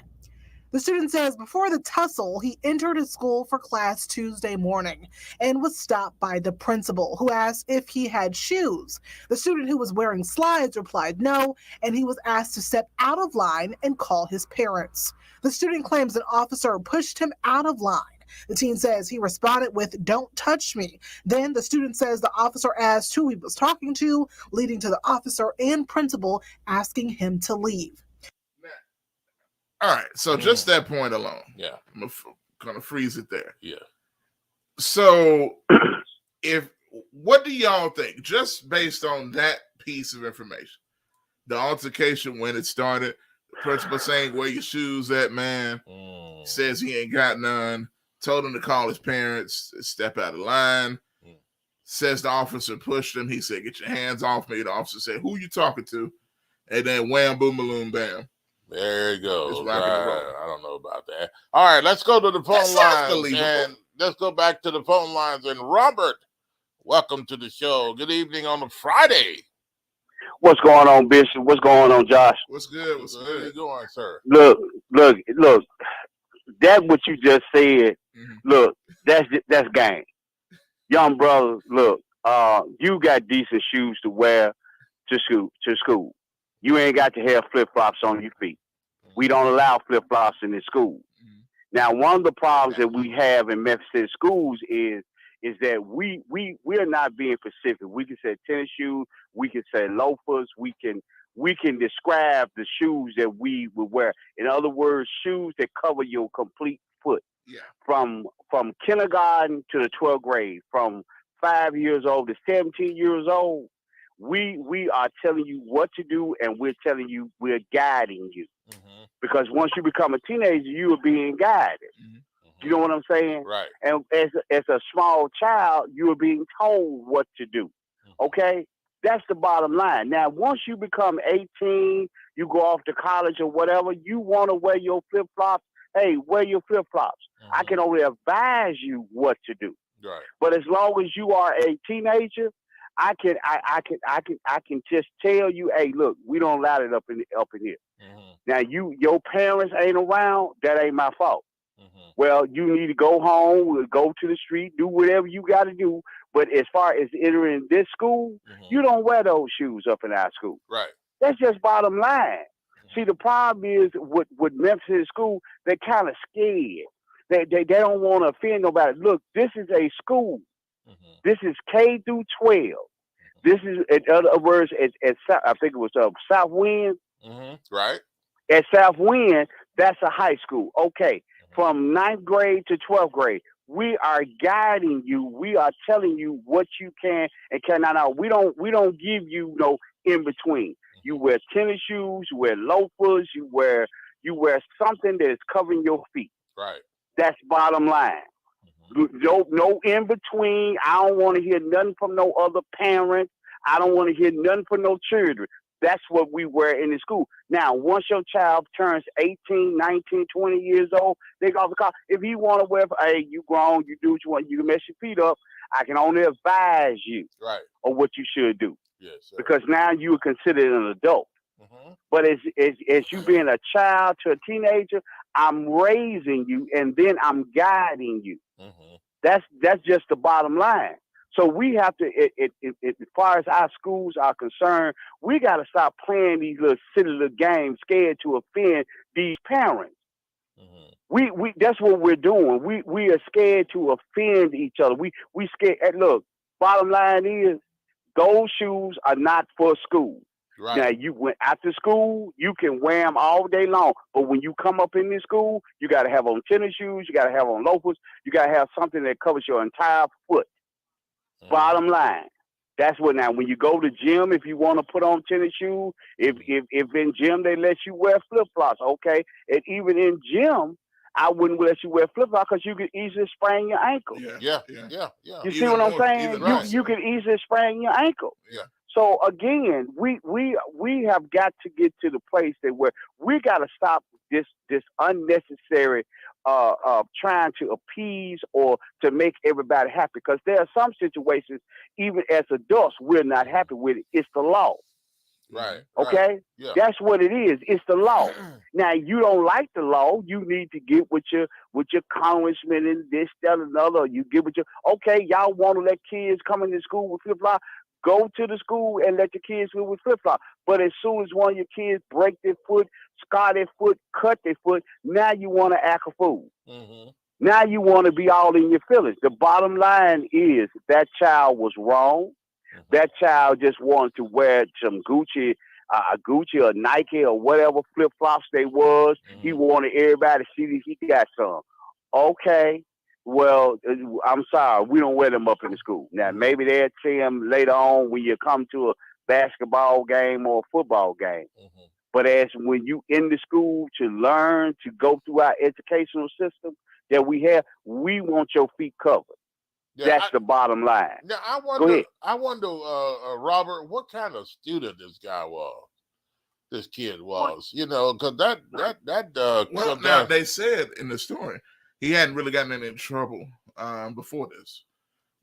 The student says before the tussle, he entered his school for class Tuesday morning and was stopped by the principal, who asked if he had shoes. The student, who was wearing slides, replied no, and he was asked to step out of line and call his parents. The student claims an officer pushed him out of line. The teen says he responded with, "Don't touch me." Then the student says the officer asked who he was talking to, leading to the officer and principal asking him to leave. All right, so just that point alone. Yeah. I'm gonna freeze it there. Yeah. So what do y'all think? Just based on that piece of information, the altercation when it started, the principal saying, "Where your shoes at, man?" Says he ain't got none. Told him to call his parents, step out of line. Says the officer pushed him. He said, "Get your hands off me." The officer said, "Who you talking to?" And then wham, boom, balloon, bam. There you go. It's rocking and rolling. I don't know about that. All right, let's go to the phone lines. And let's go back to the phone lines. And Robert, welcome to the show. Good evening on a Friday. What's going on, Bishop? What's going on, Josh? What's good? What's good? How you going, sir? Look. That's what you just said. Look, that's game. Young brother, look, you got decent shoes to wear to school. You ain't got to have flip flops on your feet. We don't allow flip flops in the school. Now, one of the problems that we have in Memphis City schools is that we are not being specific. We can say tennis shoes, we can say loafers, we can describe the shoes that we would wear. In other words, shoes that cover your complete foot. Yeah. From kindergarten to the 12th grade, from 5 years old to 17 years old, we are telling you what to do, and we're telling you, we're guiding you. Because once you become a teenager, you are being guided. You know what I'm saying? Right. And as a small child, you are being told what to do. Okay? That's the bottom line. Now, once you become 18, you go off to college or whatever, you want to wear your flip-flops, hey, wear your flip-flops. I can only advise you what to do. Right. But as long as you are a teenager, I can just tell you, hey, look, we don't allow it up in here. Now, your parents ain't around, that ain't my fault. Well, you need to go home, go to the street, do whatever you got to do. But as far as entering this school, you don't wear those shoes up in our school. Right. That's just bottom line. See, the problem is with Memphis School, they're kind of scared. They don't want to offend nobody. Look, this is a school. This is K through 12. This is, in other words, I think it was South Wind. Right. At South Wind, that's a high school. Okay. From 9th grade to 12th grade, we are guiding you. We are telling you what you can and cannot. Now, we don't give you no in between. You wear tennis shoes, you wear loafers, you wear something that is covering your feet. Right. That's bottom line. No in between. I don't want to hear nothing from no other parents. I don't want to hear nothing from no children. That's what we wear in the school. Now, once your child turns 18, 19, 20 years old, they go off the car. If you want to wear, hey, you grown, you do what you want, you can mess your feet up. I can only advise you of what you should do. Yes, sir. Because now you are considered an adult. But as you being a child to a teenager, I'm raising you and then I'm guiding you. That's just the bottom line. So we have to, as far as our schools are concerned, we got to stop playing these little silly little games, scared to offend these parents. We that's what we're doing. We are scared to offend each other. We scared. And look, bottom line is, those shoes are not for school. Right. Now, you went after school, you can wear them all day long. But when you come up in this school, you got to have on tennis shoes, you got to have on loafers, you got to have something that covers your entire foot. Bottom line. That's what now, when you go to gym, if you want to put on tennis shoes, if in gym they let you wear flip-flops, okay. And even in gym, I wouldn't let you wear flip-flops because you could easily sprain your ankle. Yeah. You see what I'm saying? You could easily sprain your ankle. Yeah. So again, we have got to get to the place that where we got to stop this unnecessary trying to appease or to make everybody happy, because there are some situations, even as adults, we're not happy with it. It's the law. Right. Okay? Yeah. That's what it is. It's the law. Now, you don't like the law. You need to get with your congressman and this, that, and another. You get with your, okay, y'all want to let kids come into school with flip-flops? Go to the school and let your kids go with flip-flops. But as soon as one of your kids break their foot, scar their foot, cut their foot, now you want to act a fool. Now you want to be all in your feelings. The bottom line is that child was wrong. That child just wanted to wear some Gucci or Nike or whatever flip-flops they was. He wanted everybody to see that he got some. Okay. Well, I'm sorry, we don't wear them up in the school. Now, maybe they'll see them later on when you come to a basketball game or a football game. But as when you in the school to learn, to go through our educational system that we have, we want your feet covered. Yeah, That's the bottom line. Now, Go ahead. I wonder, Robert, what kind of student this kid was, because well, now they said in the story he hadn't really gotten in any trouble before this.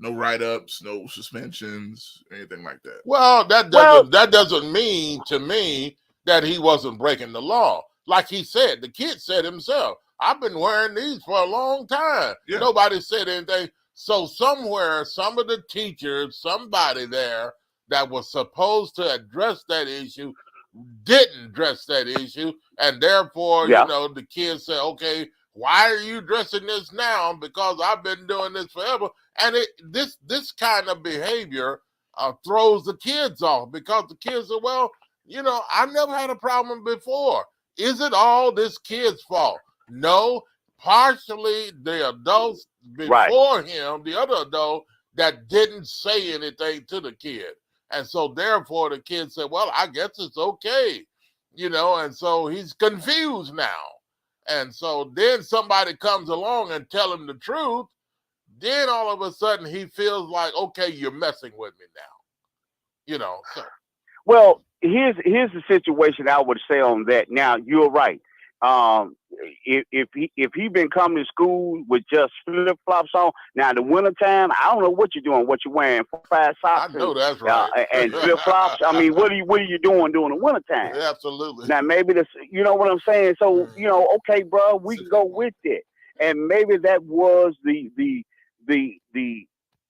No write-ups, no suspensions, anything like that. Well, that doesn't mean to me that he wasn't breaking the law. Like he said, the kid said himself, I've been wearing these for a long time. Yeah. Nobody said anything. So somewhere, some of the teachers, somebody there that was supposed to address that issue didn't address that issue, and therefore, Yeah. you know, the kids say, okay, why are you addressing this now? Because I've been doing this forever. And this kind of behavior throws the kids off, because the kids say, well, you know, I never had a problem before. Is it all this kid's fault? No, partially the adults before him, the other adult that didn't say anything to the kid. And so therefore the kid said, well, I guess it's okay, you know, and so he's confused now. And so then somebody comes along and tell him the truth. Then all of a sudden he feels like, okay, you're messing with me now, you know. So. Well, here's the situation I would say on that. Now, you're right. If he been coming to school with just flip flops on, now the wintertime, I don't know what you're doing. What you're wearing, 4-5 socks? I know that's right. And flip flops. I mean, what are you doing during the wintertime? Absolutely. Now maybe this, you know what I'm saying. So you know, okay, bro, we can go with it, and maybe that was the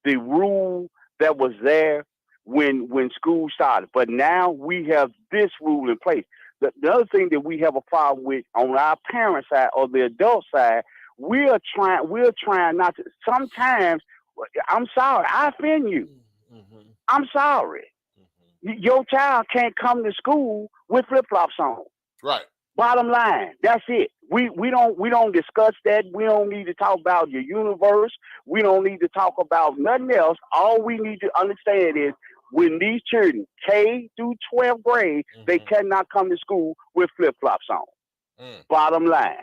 rule that was there when school started. But now we have this rule in place. The other thing that we have a problem with on our parent side or the adult side, we're trying not to. Sometimes, I'm sorry, I offend you. I'm sorry. Your child can't come to school with flip flops on. Right. Bottom line, that's it. We don't discuss that. We don't need to talk about your universe. We don't need to talk about nothing else. All we need to understand is when these children, K through 12th grade, they cannot come to school with flip-flops on. Bottom line.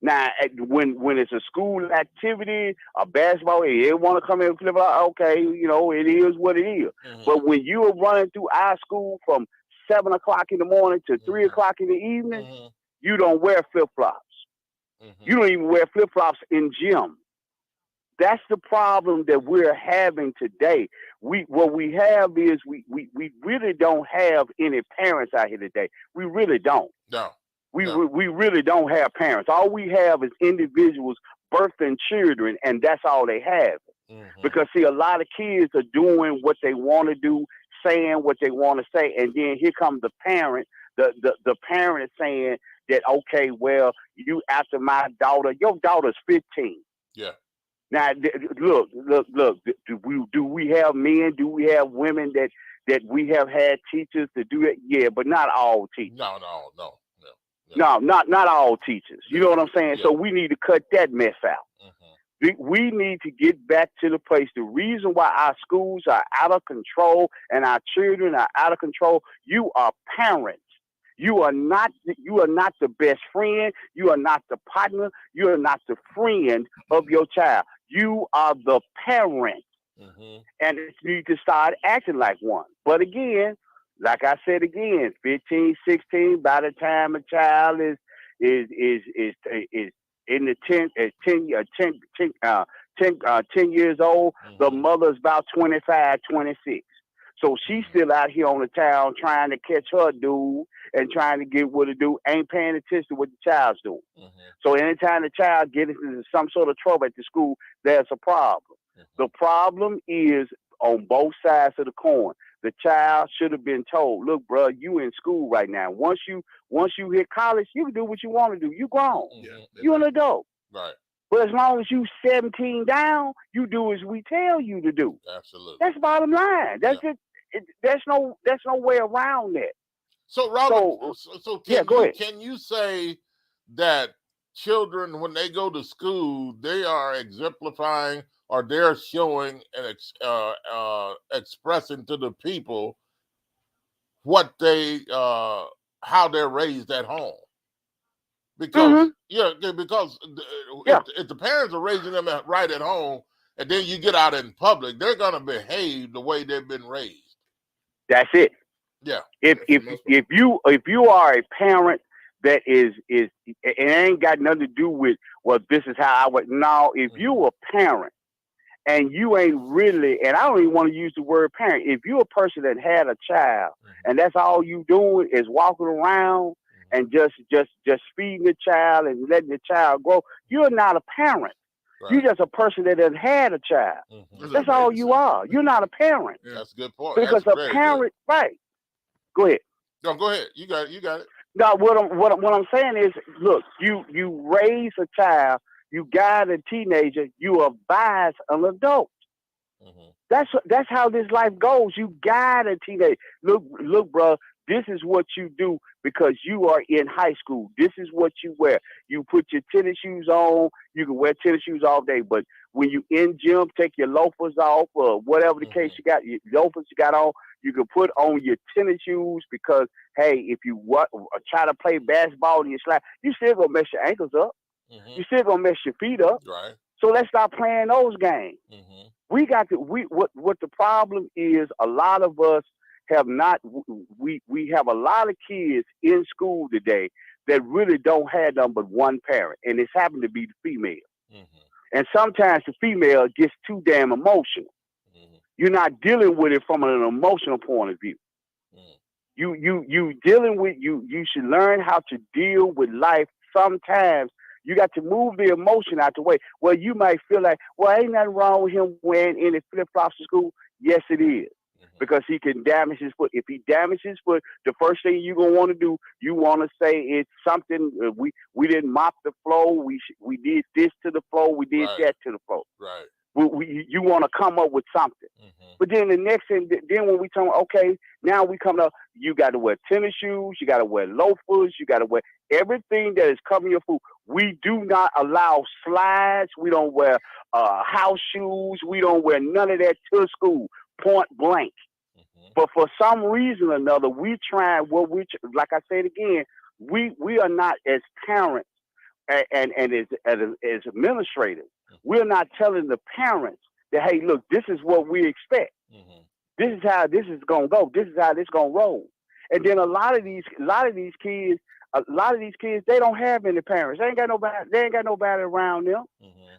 Now, when it's a school activity, a basketball, they want to come in with flip-flops, okay, you know, it is what it is. But when you are running through our school from 7 o'clock in the morning to 3 o'clock in the evening, you don't wear flip-flops. You don't even wear flip-flops in gym. That's the problem that we're having today. What we have is we really don't have any parents out here today. We really don't. No. We really don't have parents. All we have is individuals birthing children, and that's all they have. Because see, a lot of kids are doing what they want to do, saying what they want to say, and then here comes the parent. The parent saying that, okay, well, you after my daughter. Your daughter's 15. Yeah. Now, look. Do we have men? Do we have women that we have had teachers to do it? Yeah, but not all teachers. No. No, not all teachers. You know what I'm saying? So we need to cut that mess out. We need to get back to the place. The reason why our schools are out of control and our children are out of control, you are parents. You are not the best friend. You are not the partner. You are not the friend of your child. You are the parent. And you need to start acting like one. But again, like I said again, 15, 16, by the time a child is in the 10 years old, the mother's about 25, 26. So she's still out here on the town trying to catch her dude and trying to get what to do, ain't paying attention to what the child's doing. So anytime the child gets into some sort of trouble at the school, there's a problem. The problem is on both sides of the coin. The child should have been told, look, bro, you in school right now. Once you hit college, you can do what you want to do. You grown. You're an adult. Right. But as long as you 17 down, you do as we tell you to do. Absolutely. That's bottom line. That's it. There's no way around that. So Robert, so go ahead. Can you say that children, when they go to school, they are exemplifying or they're showing and expressing to the people what they how they're raised at home? Because if the parents are raising them right at home, and then you get out in public, they're gonna behave the way they've been raised. That's it. Yeah. If you are a parent that is it ain't got nothing to do with, well, this is how I would. No, if you a parent and you ain't really, and I don't even want to use the word parent. If you're a person that had a child and that's all you doing is walking around and just feeding the child and letting the child grow, you're not a parent. You're just a person that has had a child. That's all you are. You're not a parent. That's a good point. Because That's a parent, right? Go ahead. No, go ahead. You got it. You got it. Now, what I'm saying is, look, you raise a child, you guide a teenager, you advise an adult. That's how this life goes. You guide a teenager. Look, bro. This is what you do because you are in high school. This is what you wear. You put your tennis shoes on. You can wear tennis shoes all day, but when you in gym, take your loafers off or whatever the case you got. Your loafers you got on. You can put on your tennis shoes because hey, if you try to play basketball and you slide, you still gonna mess your ankles up. You still gonna mess your feet up. Right. So let's stop playing those games. We got to. What the problem is? A lot of us have not. We have a lot of kids in school today that really don't have them but one parent, and it's happened to be the female. And sometimes the female gets too damn emotional. You're not dealing with it from an emotional point of view. You dealing with you. You should learn how to deal with life. Sometimes you got to move the emotion out the way. Well, you might feel like, well, ain't nothing wrong with him wearing any flip-flops to school. Yes, it is. Because he can damage his foot. If he damages his foot, the first thing you're going to want to do, you want to say it's something, we didn't mop the floor, we did this to the floor, we did that to the floor. Right. You want to come up with something. But then the next thing, then when we talk, okay, now we come up, you got to wear tennis shoes, you got to wear loafers, you got to wear everything that is covering your foot. We do not allow slides. We don't wear house shoes. We don't wear none of that to school, point blank. But for some reason or another, we try, like I said again, we are not as parents and as administrators, we're not telling the parents that, hey, look, this is what we expect. This is how this is gonna go. This is how this gonna roll. And then a lot of these kids, they don't have any parents. They ain't got nobody around them.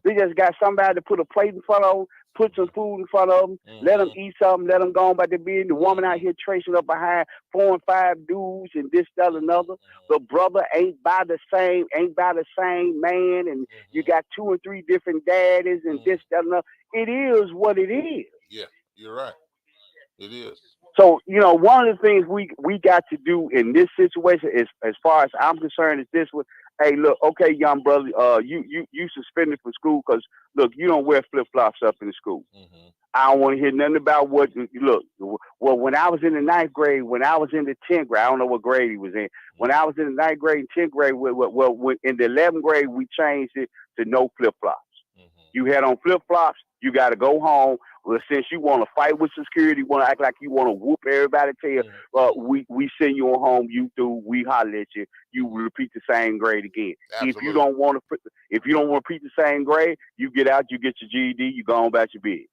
They just got somebody to put a plate in front of them, put some food in front of them, let them eat something, let them go on by the bed. The woman out here tracing up behind 4 and 5 dudes and this, that, another. The brother ain't by the same man, and you got 2 or 3 different daddies and this, that, another. It is what it is. Yeah, you're right. It is. So, one of the things we got to do in this situation is, as far as I'm concerned, is this one. Hey, look, okay, young brother, you suspended from school because, look, you don't wear flip-flops up in the school. I don't want to hear nothing about what, look, well, when I was in the 9th grade, when I was in the 10th grade, I don't know what grade he was in. When I was in the 9th grade and 10th grade, in the 11th grade, we changed it to no flip-flops. You had on flip-flops, you got to go home. Well, since you want to fight with security, you want to act like you want to whoop everybody tail, we send you on home, you through, we holler at you, you repeat the same grade again. Absolutely. If you don't want to repeat the same grade, you get out, you get your GED, you go on about your bed.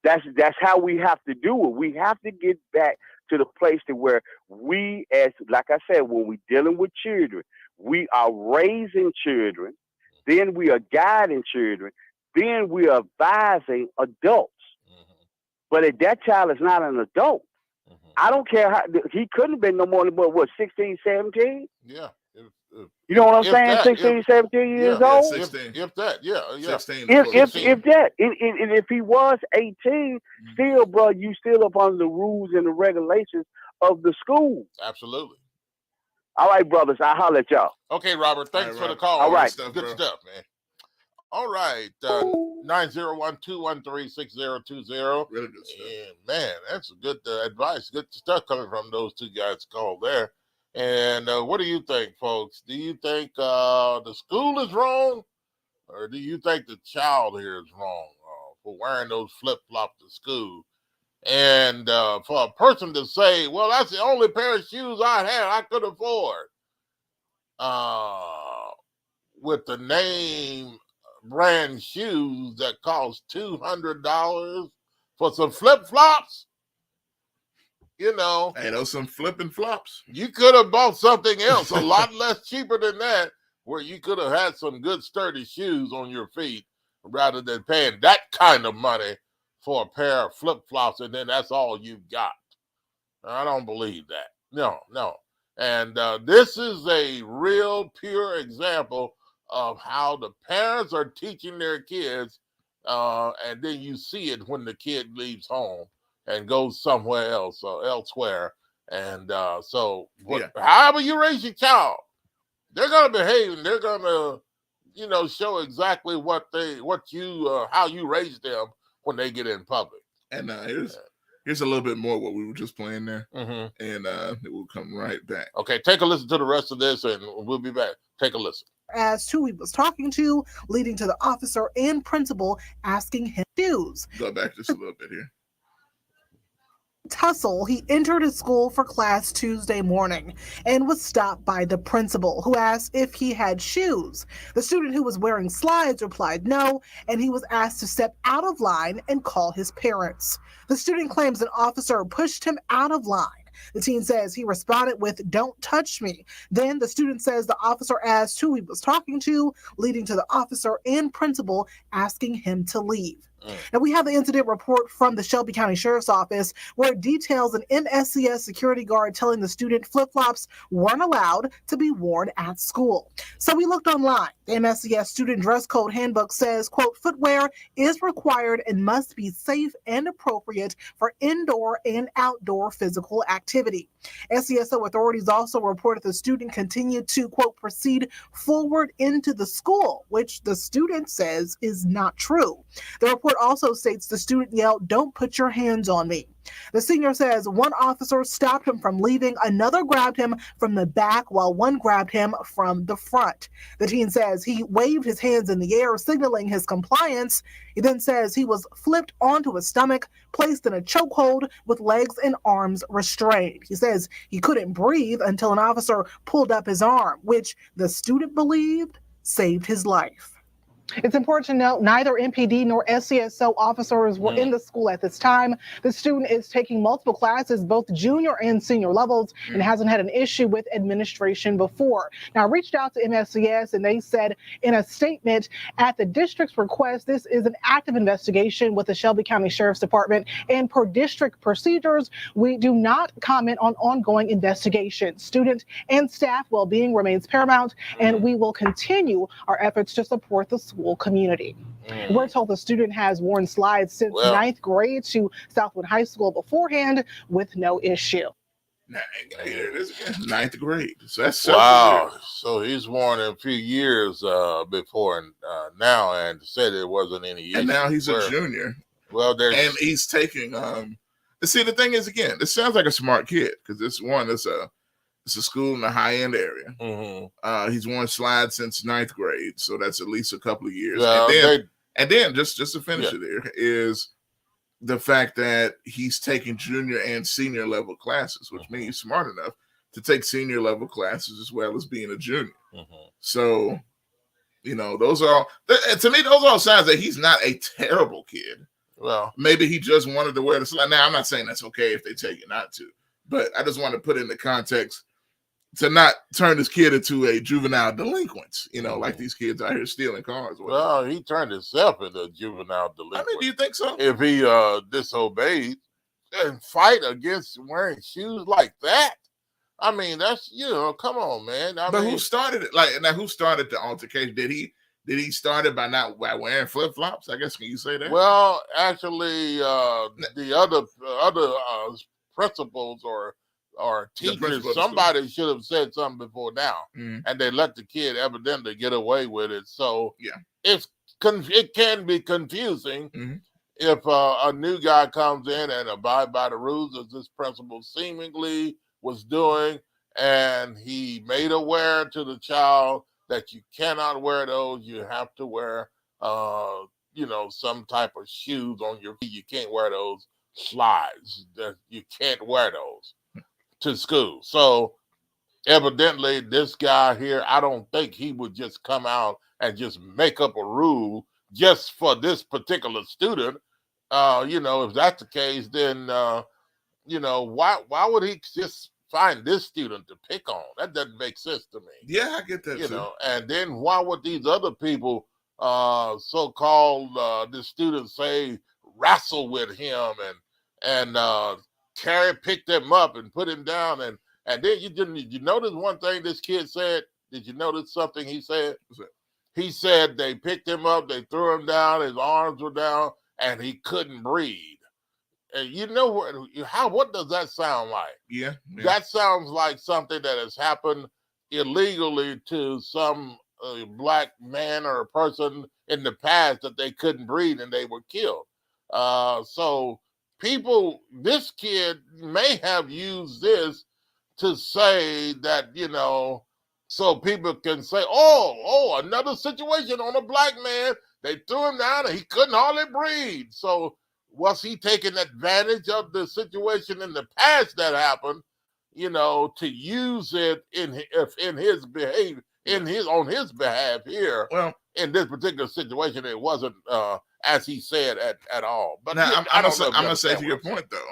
That's how we have to do it. We have to get back to the place to where we, as like I said, when we're dealing with children, we are raising children, then we are guiding children, then we are advising adults. But if that child is not an adult, I don't care how, he couldn't have been no more than, 16, 17? Yeah. You know what I'm saying? 16, 17 years old? 16. If that, yeah. 16. If that. And if he was 18, still, bro, you still up under the rules and the regulations of the school. Absolutely. All right, brothers, I'll holler at y'all. Okay, Robert, thanks for the call. All right. Good stuff, man. All right, 901-213-6020. Really good stuff. And man, that's good advice. Good stuff coming from those two guys called there. And what do you think, folks? Do you think the school is wrong, or do you think the child here is wrong for wearing those flip-flops to school? And for a person to say, well, that's the only pair of shoes I had I could afford, with the name brand shoes that cost $200 for some flip-flops, Hey, those some flipping flops. You could have bought something else a lot less cheaper than that, where you could have had some good sturdy shoes on your feet rather than paying that kind of money for a pair of flip-flops, and then that's all you've got. I don't believe that. No. And this is a real pure example of how the parents are teaching their kids, and then you see it when the kid leaves home and goes somewhere else or elsewhere. And however you raise your child, they're gonna behave and they're gonna, show exactly how you raise them when they get in public. And here's a little bit more what we were just playing there, Mhm. and it will come right back. Okay, take a listen to the rest of this, and we'll be back. Take a listen. As to who he was talking to, leading to the officer and principal asking him to choose. Go back just a little bit here. Tussle, he entered his school for class Tuesday morning and was stopped by the principal, who asked if he had shoes. The student who was wearing slides replied no, and he was asked to step out of line and call his parents. The student claims an officer pushed him out of line. The teen says he responded with, "Don't touch me." Then the student says the officer asked who he was talking to, leading to the officer and principal asking him to leave. Now, we have the incident report from the Shelby County Sheriff's Office where it details an MSCS security guard telling the student flip-flops weren't allowed to be worn at school. So we looked online. The MSCS student dress code handbook says, quote, footwear is required and must be safe and appropriate for indoor and outdoor physical activity. SCSO authorities also reported the student continued to, quote, proceed forward into the school, which the student says is not true. The report also states the student yelled, "Don't put your hands on me." The senior says one officer stopped him from leaving, another grabbed him from the back, while one grabbed him from the front. The teen says he waved his hands in the air, signaling his compliance. He then says he was flipped onto his stomach, placed in a chokehold with legs and arms restrained. He says he couldn't breathe until an officer pulled up his arm, which the student believed saved his life. It's important to note neither MPD nor SCSO officers were in the school at this time. The student is taking multiple classes, both junior and senior levels, and hasn't had an issue with administration before. Now, I reached out to MSCS and they said in a statement, at the district's request, this is an active investigation with the Shelby County Sheriff's Department, and per district procedures, we do not comment on ongoing investigations. Student and staff well-being remains paramount, and we will continue our efforts to support the school community. We're told the student has worn slides since ninth grade to Southwood High School beforehand with no issue. Here it is again, ninth grade. So that's wow. So he's worn it a few years before now, and said it wasn't any issue. And now he's a junior. Well, and he's taking. See, the thing is, again, this sounds like a smart kid because it's a school in the high end area. Mm-hmm. He's worn slides since ninth grade, so that's at least a couple of years. And then just to finish it, there is the fact that he's taking junior and senior level classes, which means he's smart enough to take senior level classes as well as being a junior. So, those are all, to me, those are all signs that he's not a terrible kid. Well, maybe he just wanted to wear the slide. Now, I'm not saying that's okay if they take it not to, but I just want to put in the context to not turn this kid into a juvenile delinquent, like these kids out here stealing cars. Well, he turned himself into a juvenile delinquent. I mean, do you think so? If he disobeyed and fight against wearing shoes like that, I mean, that's, come on, man. But who started it? Who started the altercation? Did he start it by wearing flip flops? I guess, can you say that? Well, actually, the other principals or teachers, somebody should have said something before now, and they let the kid evidently get away with it. So it can be confusing if a new guy comes in and abide by the rules as this principal seemingly was doing, and he made aware to the child that you cannot wear those. You have to wear, some type of shoes on your feet. You can't wear those slides. You can't wear those to school. So evidently this guy here, I don't think he would just come out and just make up a rule just for this particular student. If that's the case, then why would he just find this student to pick on? That doesn't make sense to me. Yeah, I get that too. And then why would these other people so-called the students say wrestle with him and Carrie picked him up and put him down, and then you notice one thing this kid said? Did you notice something he said? he said they picked him up, they threw him down, his arms were down, and he couldn't breathe. And you know what does that sound like? Yeah. That sounds like something that has happened illegally to some black man or a person in the past, that they couldn't breathe and they were killed. So this kid may have used this to say that, so people can say, oh, another situation on a black man. They threw him down and he couldn't hardly breathe. So was he taking advantage of the situation in the past that happened, to use it in his behavior, on his behalf here? Well, in this particular situation, it wasn't as he said at all. But now, I'm gonna say to your point though,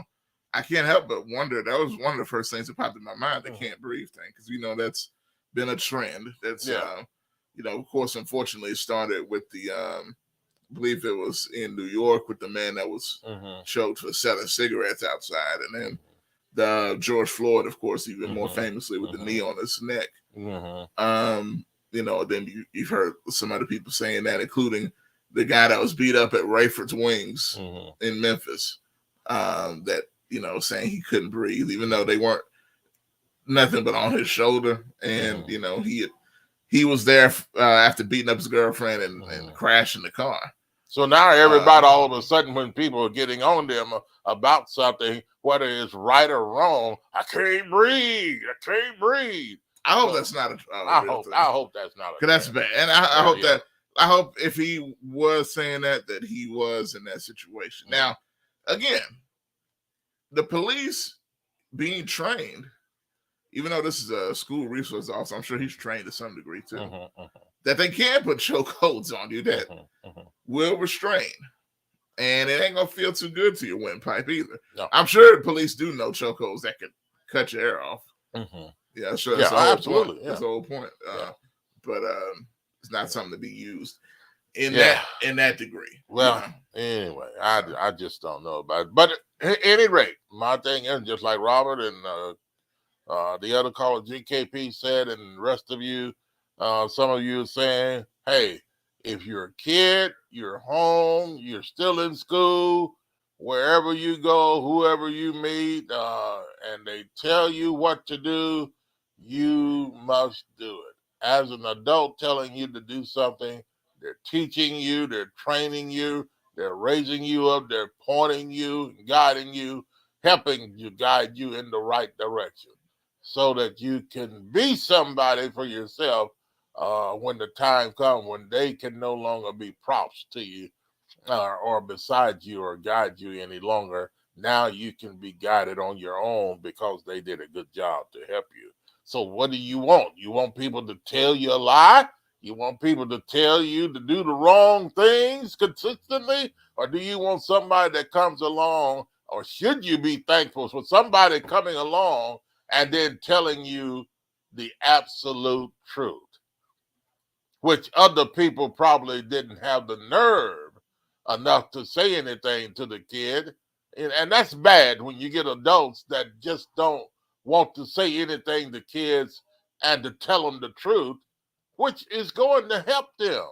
I can't help but wonder. That was one of the first things that popped in my mind, the can't breathe thing, because that's been a trend. That's of course, unfortunately, it started with the I believe it was in New York with the man that was choked for selling cigarettes outside, and then the George Floyd, of course, even more famously with the knee on his neck. Then you've heard some other people saying that, including the guy that was beat up at Rayford's Wings in Memphis, that, saying he couldn't breathe, even though they weren't nothing but on his shoulder. And, he was there after beating up his girlfriend and crashing the car. So now everybody, all of a sudden, when people are getting on them about something, whether it's right or wrong, I can't breathe. I hope that's not I hope that's not. Because that's bad, and I hope if he was saying that he was in that situation. Now, again, the police being trained, even though this is a school resource officer, I'm sure he's trained to some degree too, that they can put chokeholds on you that will restrain, and it ain't gonna feel too good to your windpipe either. No. I'm sure the police do know chokeholds that could cut your air off. Yeah, sure. Yeah, absolutely. That's the whole point. But it's not something to be used in that degree. Well, anyway, I just don't know about it. But at any rate, my thing is just like Robert and the other caller GKP said, and the rest of you, some of you are saying, hey, if you're a kid, you're home, you're still in school, wherever you go, whoever you meet, and they tell you what to do, you must do it. As an adult telling you to do something, they're teaching you, they're training you, they're raising you up, they're pointing you, guiding you, helping you, guide you in the right direction so that you can be somebody for yourself when the time comes when they can no longer be props to you or beside you or guide you any longer. Now you can be guided on your own because they did a good job to help you. So what do you want? You want people to tell you a lie? You want people to tell you to do the wrong things consistently? Or do you want somebody that comes along, or should you be thankful for somebody coming along and then telling you the absolute truth, which other people probably didn't have the nerve enough to say anything to the kid? And that's bad when you get adults that just don't want to say anything to kids and to tell them the truth, which is going to help them.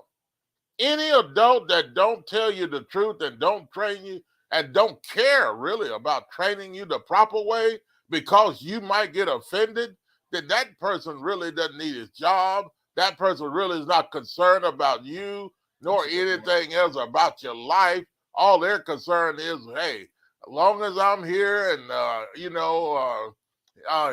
Any adult that don't tell you the truth and don't train you and don't care really about training you the proper way because you might get offended, then that person really doesn't need his job. That person really is not concerned about you nor anything else about your life. All they're concerned is, hey, as long as I'm here and,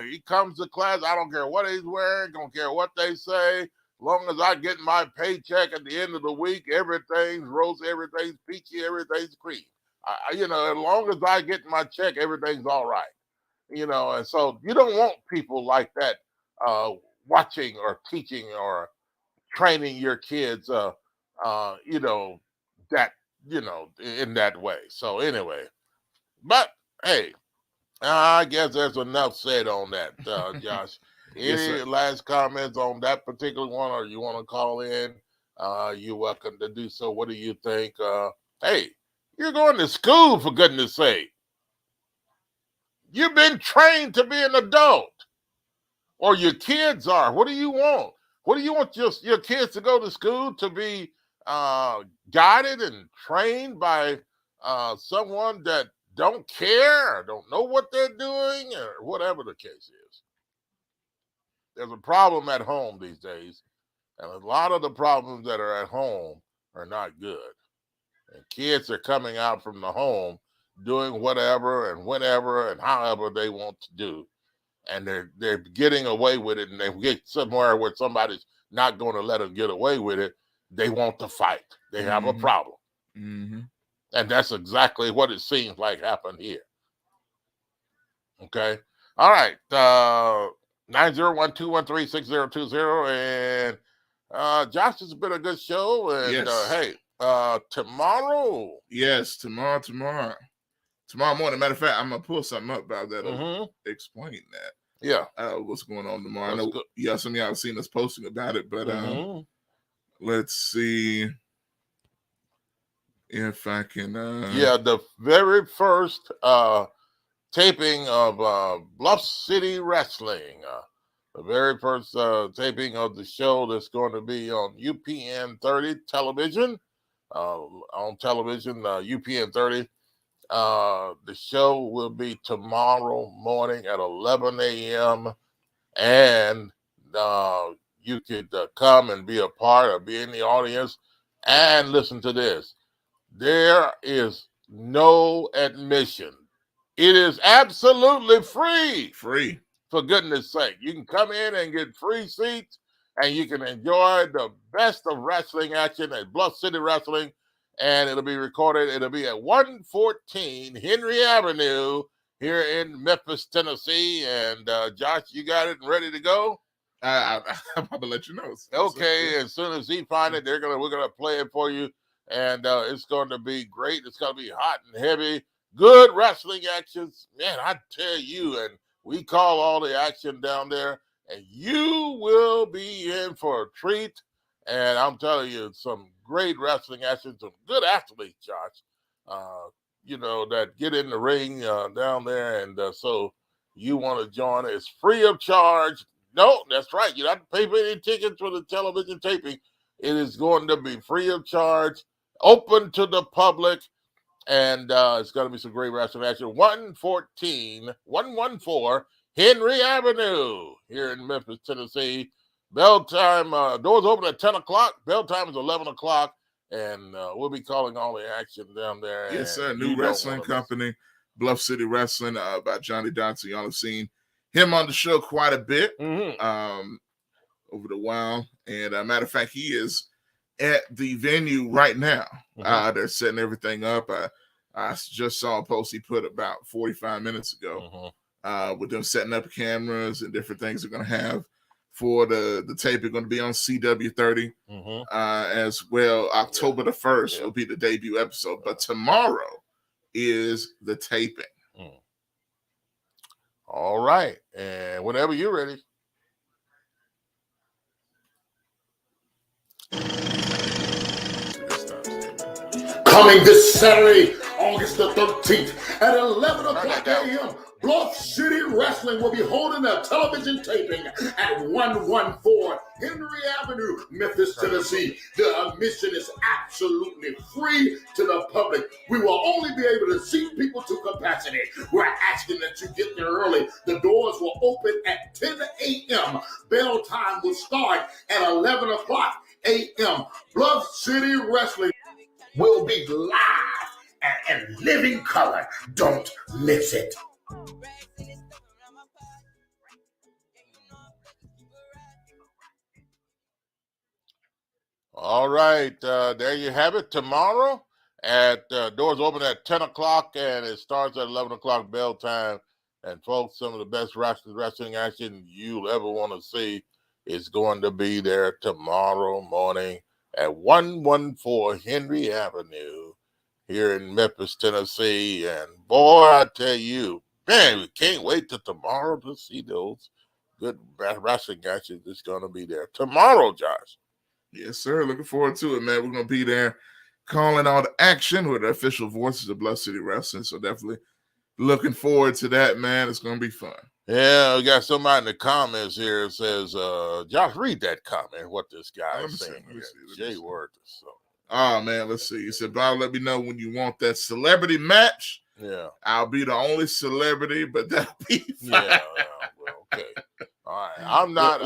he comes to class, I don't care what he's wearing, don't care what they say. As long as I get my paycheck at the end of the week, everything's rose, everything's peachy, everything's cream. As long as I get my check, everything's all right. And so you don't want people like that watching or teaching or training your kids, in that way. So anyway, but hey, I guess there's enough said on that, Josh. Any last comments on that particular one, or you want to call in? You're welcome to do so. What do you think? Hey, you're going to school, for goodness sake. You've been trained to be an adult, or your kids are. What do you want? What do you want your kids to go to school to be guided and trained by someone that don't care or don't know what they're doing or whatever the case is? There's a problem at home these days, and a lot of the problems that are at home are not good. And kids are coming out from the home doing whatever and whenever and however they want to do. And they're getting away with it, and they get somewhere where somebody's not going to let them get away with it. They want to fight. They have a problem. And that's exactly what it seems like happened here. Okay. All right. 901-213-6020. And Josh, has been a good show. And Yes. Hey, tomorrow. Yes, tomorrow morning. Matter of fact, I'm gonna pull something up about that. Explain that. Yeah. What's going on tomorrow? I know, some of y'all have seen us posting about it, but let's see if I can. The very first taping of Bluff City Wrestling. The very first taping of the show that's going to be on UPN 30 television. On television, UPN 30. The show will be tomorrow morning at 11 a.m. And you could come and be a part or be in the audience and listen to this. There is no admission. It is absolutely free. Free. For goodness sake. You can come in and get free seats, and you can enjoy the best of wrestling action at Bluff City Wrestling. And it'll be recorded. It'll be at 114 Henry Avenue here in Memphis, Tennessee. And Josh, you got it ready to go? I'm gonna let you know. Okay, as soon as he finds it, we're gonna play it for you, and it's going to be great. It's gonna be hot and heavy, good wrestling actions, man. I tell you, and we call all the action down there, and you will be in for a treat. And I'm telling you, some great wrestling action, some good athletes, Josh. That get in the ring down there, and so you want to join. It's free of charge. No, that's right. You don't have to pay for any tickets for the television taping. It is going to be free of charge, open to the public, and it's going to be some great wrestling action. 114 Henry Avenue here in Memphis, Tennessee. Bell time, doors open at 10 o'clock. Bell time is 11 o'clock, and we'll be calling all the action down there. Yes, sir. New wrestling company, Bluff City Wrestling, by Johnny Dodson. Y'all have seen him on the show quite a bit over the while. And matter of fact, he is at the venue right now. They're setting everything up. I just saw a post he put about 45 minutes ago with them setting up cameras and different things they're going to have for the tape. It's going to be on CW30 as well. October the 1st will be the debut episode. But tomorrow is the taping. All right. And whenever you're ready. Coming this Saturday, August the 13th at 11 o'clock a.m., Bluff City Wrestling will be holding a television taping at 114 Henry Avenue, Memphis, Tennessee. The admission is absolutely free to the public. We will only be able to seat people to capacity. We're asking that you get there early. The doors will open at 10 a.m. Bell time will start at 11 o'clock a.m. Bluff City Wrestling will be live and living color. Don't miss it. All right, there you have it. Tomorrow at doors open at 10 o'clock and it starts at 11 o'clock bell time. And folks, some of the best wrestling action you'll ever want to see is going to be there tomorrow morning at 114 Henry Avenue here in Memphis, Tennessee. And boy, I tell you, man, we can't wait till tomorrow to see those good wrestling actions that's going to be there tomorrow, Josh. Yes, sir. Looking forward to it, man. We're going to be there calling all the action with the official voices of Bluff City Wrestling. So definitely looking forward to that, man. It's going to be fun. Yeah, we got somebody in the comments here that says, Josh, read that comment, what this guy is saying. Jay Word. So. Oh, man, let's see. He said, Bob, let me know when you want that celebrity match. Yeah. I'll be the only celebrity, but that'll be fine. Yeah, well, okay. All right. I'm not,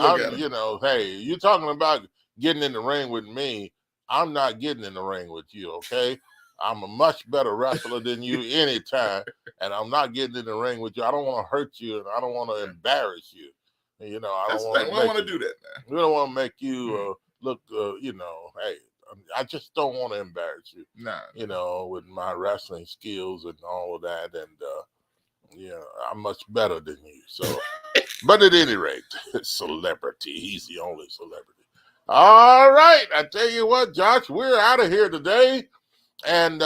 hey, you're talking about getting in the ring with me. I'm not getting in the ring with you, okay? I'm a much better wrestler than you anytime, and I'm not getting in the ring with you. I don't want to hurt you, and I don't want to embarrass you. You know, I don't want to do that, man. We don't want to make you look, hey, I just don't want to embarrass you. Nah. With my wrestling skills and all of that, and I'm much better than you. So, but at any rate, celebrity. He's the only celebrity. All right, I tell you what, Josh, we're out of here today. And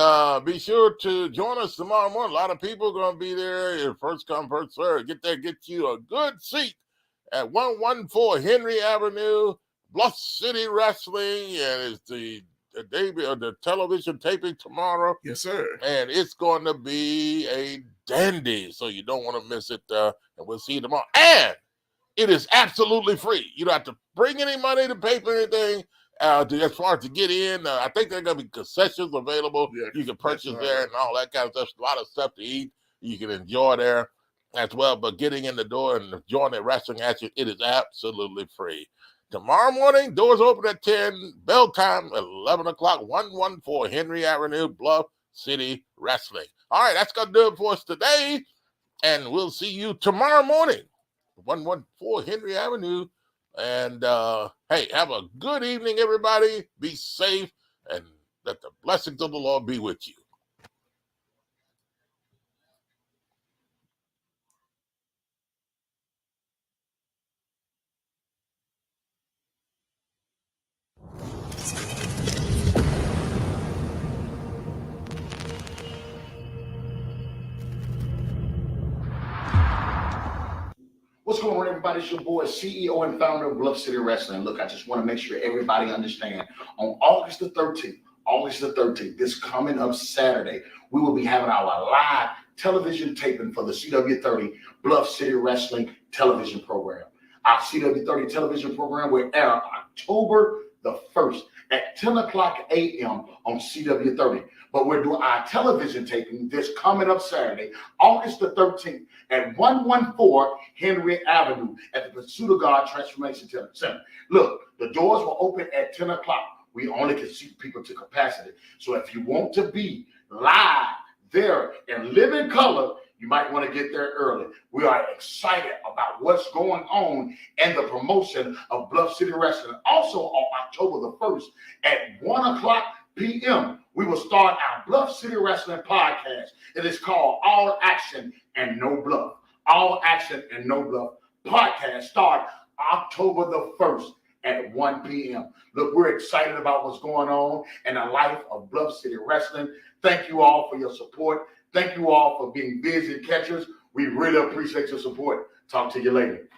be sure to join us tomorrow morning. A lot of people are going to be there. First come, first serve. Get there, get you a good seat at 114 Henry Avenue, Bluff City Wrestling. And it's the debut of the television taping tomorrow. Yes, sir. And it's going to be a dandy, so you don't want to miss it. And we'll see you tomorrow. And it is absolutely free. You don't have to bring any money to pay for anything. As far as to get in, I think there are going to be concessions available. Yeah, you can purchase there and all that kind of stuff. A lot of stuff to eat. You can enjoy there as well. But getting in the door and enjoying the wrestling action, it is absolutely free. Tomorrow morning, doors open at 10. Bell time, 11 o'clock, 114 Henry Avenue, Bluff City Wrestling. All right, that's going to do it for us today. And we'll see you tomorrow morning, 114 Henry Avenue. And, hey, have a good evening, everybody. Be safe, and let the blessings of the Lord be with you. What's going on, everybody? It's your boy, CEO and founder of Bluff City Wrestling. Look, I just want to make sure everybody understand. On August the 13th, this coming up Saturday, we will be having our live television taping for the CW30 Bluff City Wrestling television program. Our CW30 television program will air October the 1st at 10 o'clock a.m. on CW30. But we're doing our television taping this coming up Saturday, August the 13th at 114 Henry Avenue at the Pursuit of God Transformation Center. Look, the doors will open at 10 o'clock. We only can seat people to capacity. So if you want to be live there and live in color, you might want to get there early. We are excited about what's going on and the promotion of Bluff City Wrestling. Also on October the 1st at 1 o'clock p.m., we will start our Bluff City Wrestling podcast. It is called All Action and No Bluff. All Action and No Bluff podcast start October the 1st at 1 p.m. Look, we're excited about what's going on in the life of Bluff City Wrestling. Thank you all for your support. Thank you all for being busy catchers. We really appreciate your support. Talk to you later.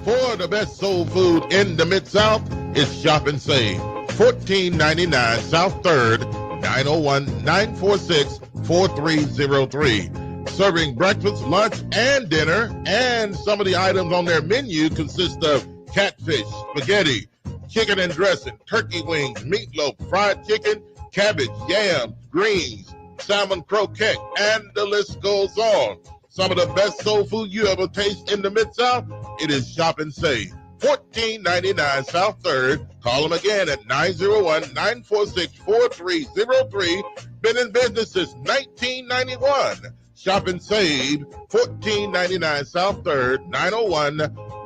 For the best soul food in the Mid-South, it's Shop and Save. 1499 South 3rd, 901-946-4303. Serving breakfast, lunch, and dinner. And some of the items on their menu consist of catfish, spaghetti, chicken and dressing, turkey wings, meatloaf, fried chicken, cabbage, yams, greens, salmon croquette, and the list goes on. Some of the best soul food you ever taste in the Mid-South, it is Shop and Save. 1499 South 3rd. Call them again at 901-946-4303. Been in business since 1991. Shop and Save, 1499 South 3rd,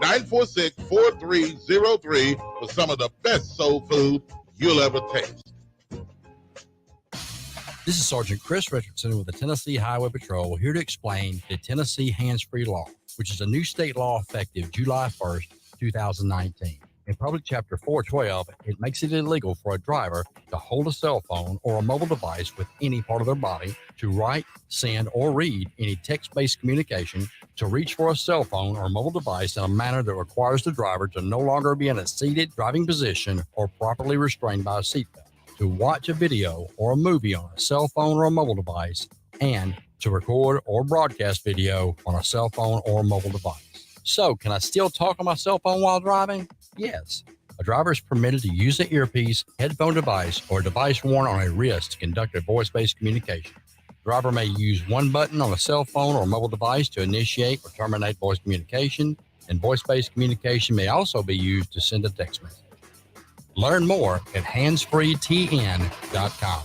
901-946-4303 for some of the best soul food you'll ever taste. This is Sergeant Chris Richardson with the Tennessee Highway Patrol, here to explain the Tennessee Hands-Free Law, which is a new state law effective July 1st, 2019. In Public Chapter 412, it makes it illegal for a driver to hold a cell phone or a mobile device with any part of their body, to write, send, or read any text-based communication, to reach for a cell phone or mobile device in a manner that requires the driver to no longer be in a seated driving position or properly restrained by a seatbelt, to watch a video or a movie on a cell phone or a mobile device, and to record or broadcast video on a cell phone or mobile device. So, can I still talk on my cell phone while driving? Yes. A driver is permitted to use an earpiece, headphone device, or a device worn on a wrist to conduct a voice-based communication. The driver may use one button on a cell phone or mobile device to initiate or terminate voice communication, and voice-based communication may also be used to send a text message. Learn more at handsfreetn.com.